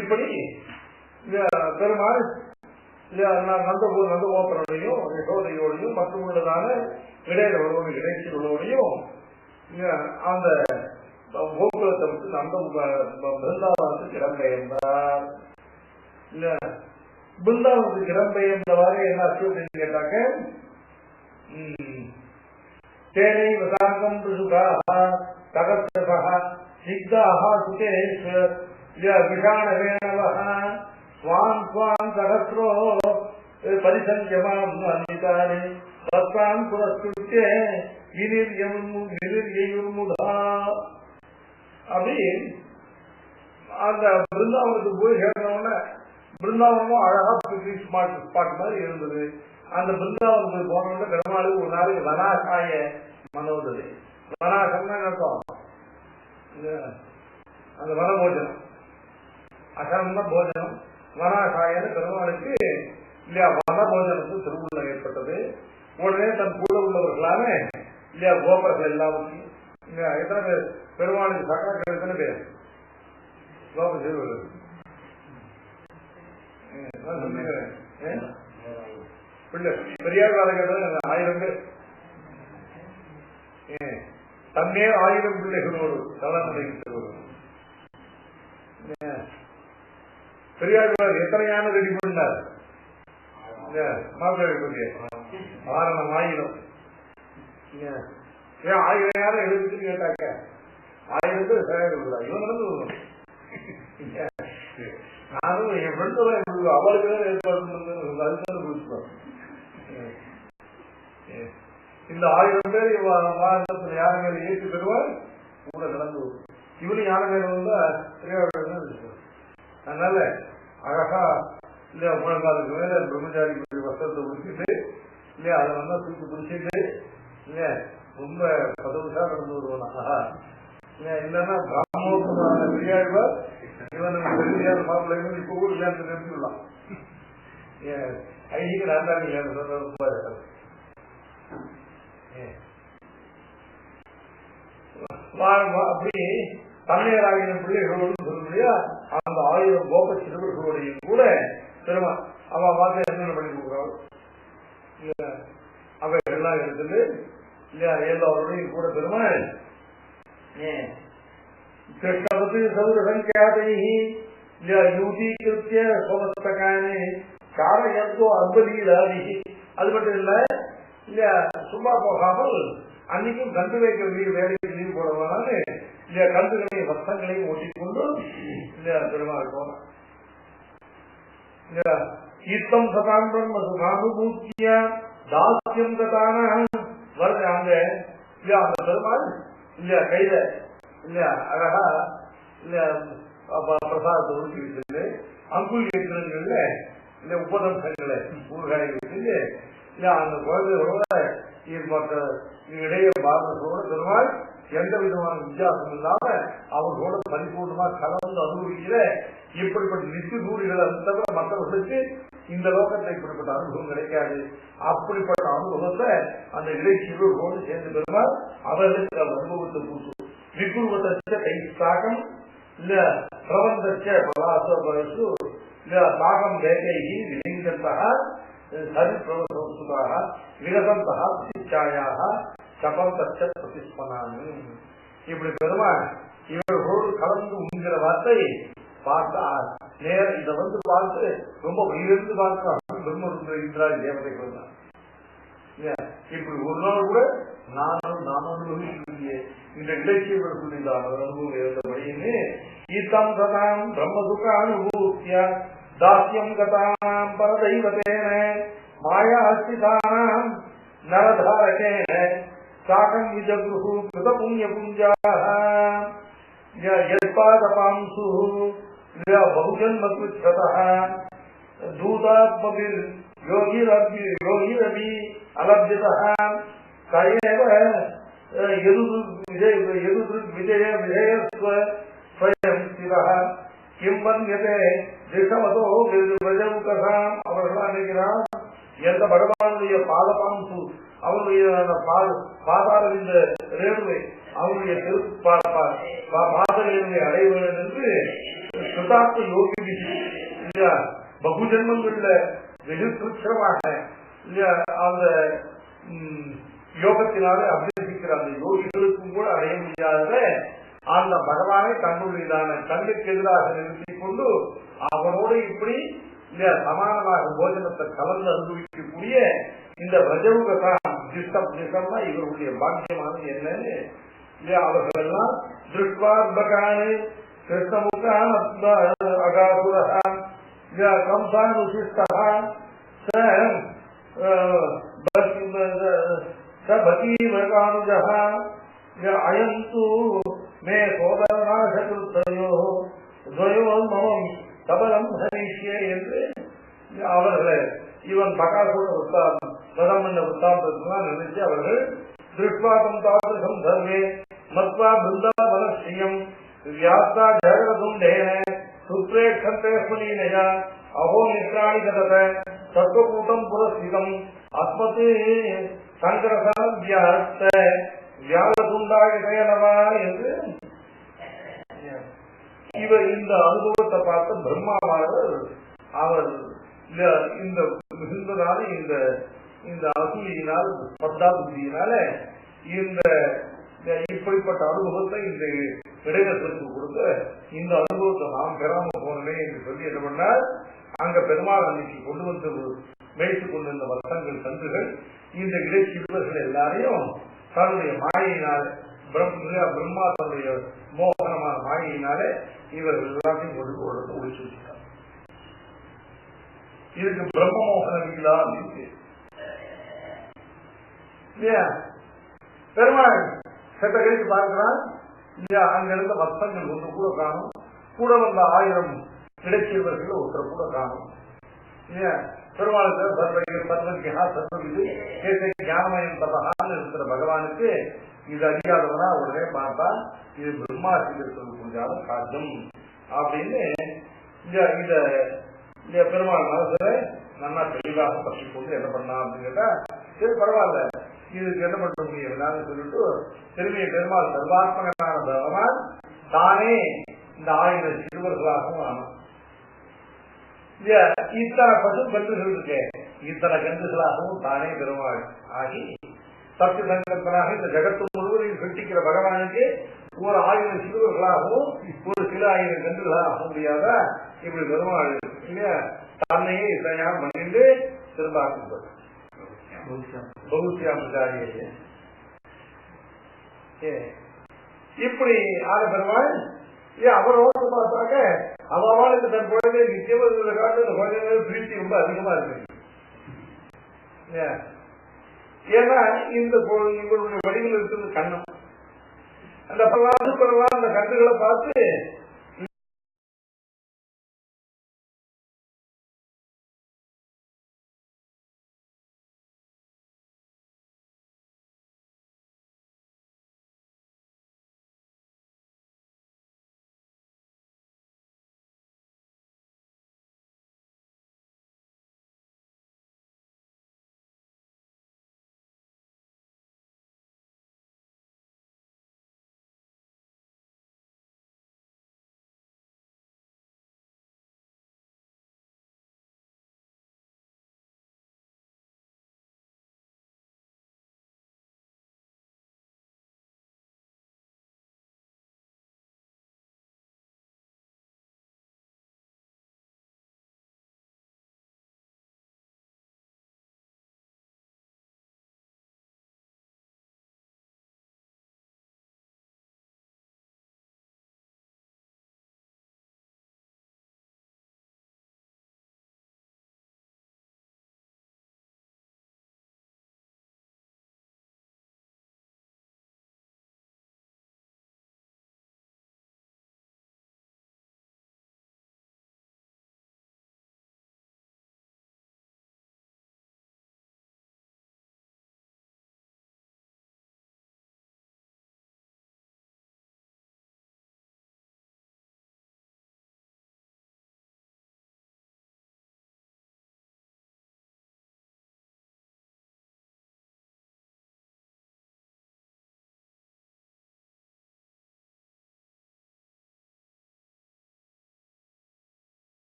இப்படி பெருமாள் நந்தகோபுரனையும் யசோதையோடையும் மற்றும் உள்ளதான இடையில உள்ளவனையும் அந்த கோகுலத்தை விட்டு அந்த பிருந்தாவனத்துக்கு இடம்பெயர்ந்தார். இல்ல பிருந்தாவனத்துக்கு இடம்பெயர்ந்தவாறு என்ன அப்படின்னு கேட்டாக்க தேனை வசாங்கம் பிருசுகாக தகத்தாக சிக்தாக சுகேஷ் விஷாண வேணவः ஸ்வான் ஸ்வான் சகஸ்ரோ பரிசங்கியமாம் அன்னிதானி தத்வான் புரஸ்கிருத்ய வினிர்யயுர்முதா. அப்படி அந்த பிருந்தாவனத்துக்கு போய் சேர்ந்தவொடனே பிருந்தாவனமும் அழகா பிக்னிக் ஸ்பாட் மாதிரி இருந்தது. அந்த பிருந்தாவனத்துக்கு போனோட பெருமாளுக்கு ஒரு நாளைக்கு வனாசாய மனம் வந்தது. வனாசம்னா அர்த்தம் அந்த வனபோஜனம், அசம்னா போஜனம். வனாசாயன்னு பெருமாளுக்கு இல்லையா வனபோஜனத்துக்கு திருவுள்ள ஏற்பட்டது. உடனே தன் கூட உள்ளவர்களான இல்லையா கோபுரத்தை எல்லாவற்றையும் எத்தனை பேர் பெருமாளுக்கு சக்கர எத்தனை பேர் பெரியார் காலகட்டத்தில் 1000 பேர் தன்னே 1000 பிள்ளைகளோடு தலைமுறைக்கு பெரியார் எத்தனையான ரெடி பண்ணார் மாப்பிள்ளை ஆரணம் 1000. ஏன் 1000 யாரும் எழுதுன்னு கேட்டாக்க 1000 பேர் சரியாக இவன் நடந்து வரணும். நானும் என் ஃப்ரெண்டு அவளுக்கு தான் ஏற்பாடு அதுதான். இந்த 1000 பேர் மாநிலத்தில் யாரு மேல ஏற்றி பெறுவார் கூட நடந்து வரும். இவனு யாரு மேல வந்தா அதனால அழகா இல்லையா முழங்காலுக்கு மேல பிரம்மச்சாரி வஸ்திரத்தை உடுத்திட்டு இல்லையா அதை நல்லா தூக்கி பிடிச்சிட்டு இல்லையா ரொம்ப பதவிசா நடந்து வருவானா. இல்லைன்னா பிராமணோத்தமான பெரியாழ்வார் இவனுக்கு பெரியார் மாப்பிள்ளைங்க இப்ப கூட இல்லைன்னு நிறுத்திடலாம். ஐடிக்கு நான்காங்க அப்படி தன்னையராகின பிள்ளைகளோடு சொல்லும்படியா அந்த 1000 கோப சிறுவர்களோடையும் கூட பெருமா அவ பார்த்து என்ன பண்ணி கொடுக்குறாள் அவைகள்லாம் இருக்குது இல்லையா எல்லாரோடையும் கூட பெருமா கிருஷ்ணபதி சௌரசங்கியாதை யூதீகிருத்திய சோமஸ்தகானே காரயந்தோ அர்பலீலாதி. அது மட்டும் இல்ல இல்லையா சும்மா போகாமல் அன்னைக்கும் கண்டு வைக்க வேலைக்கு லீவு போடுவானு இல்லையா கண்டுகளையும் வஸ்தங்களையும் ஓட்டிக்கொண்டு இல்லையா பெருமாள் போன ஈர்த்தம் சதாம் பிரம்ம சுகானுபூத்திய தாஸ்யம் கதான வருது அங்க இல்லையா அந்த பெருமாள் இல்லையா கையில இல்லையா அழகா இல்லையா பிரசாதத்தை ஊற்றி வச்சிருந்து அங்குள் இருக்கிறதுல இல்ல உபதம்சங்களை ஊறுகாய் வச்சிருந்து இல்லையா அந்த குழந்தைகளோட இடையே பாரதத்தோட பெருமாள் எந்த விதமான வித்தியாசம் இல்லாம அவர்களோட பரிபூர்ணமா கலந்து அனுபவிக்கிற இப்படிப்பட்ட நித்திய சூரிகளை தவிர மற்றவர்களுக்கு இந்த லோகத்தில் இப்படிப்பட்ட அனுபவம் கிடைக்காது. அப்படிப்பட்ட அனுபவத்தை அந்த இடைச்சீரோடு சேர்ந்து பெருமாள் அவர்களுக்கு அனுபவத்தை கொடுத்து விகுருவத்த கைசாகம் இல்ல பிரபந்தச்ச பலாசு இல்ல சாகம் வேகைகி விலிங்கந்தா சரி பிரவசுதாக விரதந்தா சிச்சாயாக சபந்தச்ச பிரதிஸ்பனானு. இப்படி பெருமாள் இவர்களோடு கலந்து உண்கிற வார்த்தை பார்த்தா நேர இதை வந்து பார்த்து ரொம்ப உயிரிழந்து பார்க்கிறான் பிரம்மருந்திர இந்திராதி தேவதைகள் தான். இப்படி ஒரு நாள் கூட நான் அனுபவிக்கக்கூடிய இந்த இலக்கியவர்கள் இந்த அனுபவம் இருந்தபடின்னு ஈத்தம் சதாம் பிரம்மசுக அனுபூத்திய தாஸ்யம் கதாம் பரதைவதேன மாயாஸ்திதானாம் நரதாரகேன சாகம் விஜகுரு கிருத புண்ணிய புஞ்சாஹ யத்பாதபாம்சு பகுஜன்மத்ருச்சதஹ தூதாத்மபிர் யோகிரபி அலப்ஜதஹ சயேவ விஜய விஜயஸ்வ ஸ்வயம் ஸ்திரஹ கிம் வன்யதே திசமதோ விஜவுகசாம். அவர்களாம் நினைக்கிறான் எந்த பகவானுடைய பாதபாம்சு அவருடைய பாதாரவிந்த ரேணுவை அவருடைய பாதங்களை அடைவது என்று சுதார்த்த யோகி இல்லையா பகுஜன்மங்கள்ல வெகு துச்சமாக இல்லையா அந்த யோகத்தினாலே அபியசிக்கிற அவர்களுக்கு அந்த யோகிகளுக்கும் கூட அடைய முடியாத அந்த பகவானை தன்னுடையதான கண்ணுக்கு எதிராக நிறுத்திக் கொண்டு அவனோடு இப்படி இந்த சமானமாக போஜனத்தை கலந்து அனுபவிக்கக்கூடிய இந்த ரஜவுகதான் திசம்னா இவருடைய பாக்கியமானது என்னன்னு அவர்கள் எல்லாம் திருஷ்வாத்மகானு கிருஷ்ணமுகான் அகாசுரா கம்சானுசிஷ்டா பகீமகானுஜா அயந்து மே சோதரநாசகிருத்தயோ துவயோ மமம் கபலம் ஹரிஷ்யே என்று அவர்களை இவன் பகாசுர உத்தாந்தம் பிரதம் என்ற உத்தாந்தத்தான் நினைச்சு அவர்கள் திருஷ்வாதம் தாதிருஷம் தர்மே மத்வா பிருந்தாவனஸ்ரீயம் வியாஸ்தா ஜெகதுண்டேன சுப்ரேட்சந்தேஸ்மனீனயா அஹோ நித்ராணி கதத சத்வகூட்டம் புரஸ்திதம் அஸ்மத் சங்கரசாம் வியாஸ்த வியாழதுண்டாயினவா என்று இவர் இந்த அனுபவத்தை பார்த்து பிரம்மாவாளர் அவர் இந்த மிகுந்ததான இந்த அசூலியினால் பத்தா புத்தியினால இந்த இப்படிப்பட்ட அனுபவத்தை இந்த இடைநத்திற்கு கொடுத்த இந்த அனுபவத்தை நாம் பெறாம போனே என்று சொல்லி என்ன பண்ணார், அங்க பெருமாள் அன்னைக்கு கொண்டு வந்து மேய்த்துக் கொண்டிருந்த வர்த்தங்கள் கன்றுகள் இந்த இடைச்சிறுவர்கள் எல்லாரையும் தன்னுடைய மாயினால பிரம்மா தன்னுடைய மோகனமான மாயினாலே இவர்கள் எல்லாத்தையும் கொண்டு கொடுத்து ஒழிச்சு வச்சுட்டார். இதுக்கு பிரம்ம மோகனம் இல்லா அப்படின்னு பெருமாள் செத்த கழித்து பார்க்கிறான். அங்க இருந்த வர்த்தங்கள் ஒன்று கூட காணும், கூட வந்த 1000 இடைச்சிறுவர்கள் ஒருத்தர் கூட காணும். பெருமாளுக்கு ஞானமயம் தபகான்னு இருக்கிற பகவானுக்கு இது அறியாதவனா உடனே பார்த்தா இது பிரம்மா சீக்கிரத்துக்கு கொஞ்சம் சாத்தியம் அப்படின்னு இத பெருமாள் மனசுல நல்லா தெளிவாக பற்றி கொண்டு என்ன பண்ணா அப்படின்னு கேட்டா, சரி பரவாயில்ல இதுக்கு என்ன பண்ண முடியும் சொல்லிட்டு திரும்பிய பெருமாள் சர்வாத்மகனான பகவான் தானே இந்த 1000 சிறுவர்களாகவும் ஆனான். இத்தனை பசு கன்றுகள் இருக்கு, இத்தனை கன்றுகளாகவும் தானே பெருமாள் ஆகி சக்தி சங்கல்பனாக இந்த ஜகத்து முழுவதையும் சிருஷ்டிக்கிற பகவானுக்கு ஒரு 1000 சிறுவர்களாகவும் ஒரு சில 1000 கன்றுகளாக முடியாத இப்படி பெருமாள் தன்னையே இசையாக பண்ணிட்டு திரும்ப இப்படி ஆன பெருமாள் அவரோட பார்த்தாக்க அவளுக்கு தன் குழந்தை நிச்சயமாக காட்டு இந்த குழந்தைகள் பிரீத்தி ரொம்ப அதிகமா இருக்கு. ஏன்னா இந்த இவருடைய வடிவில் இருக்கிறது கண்ணம். அந்த அந்த கன்றுகளை பார்த்து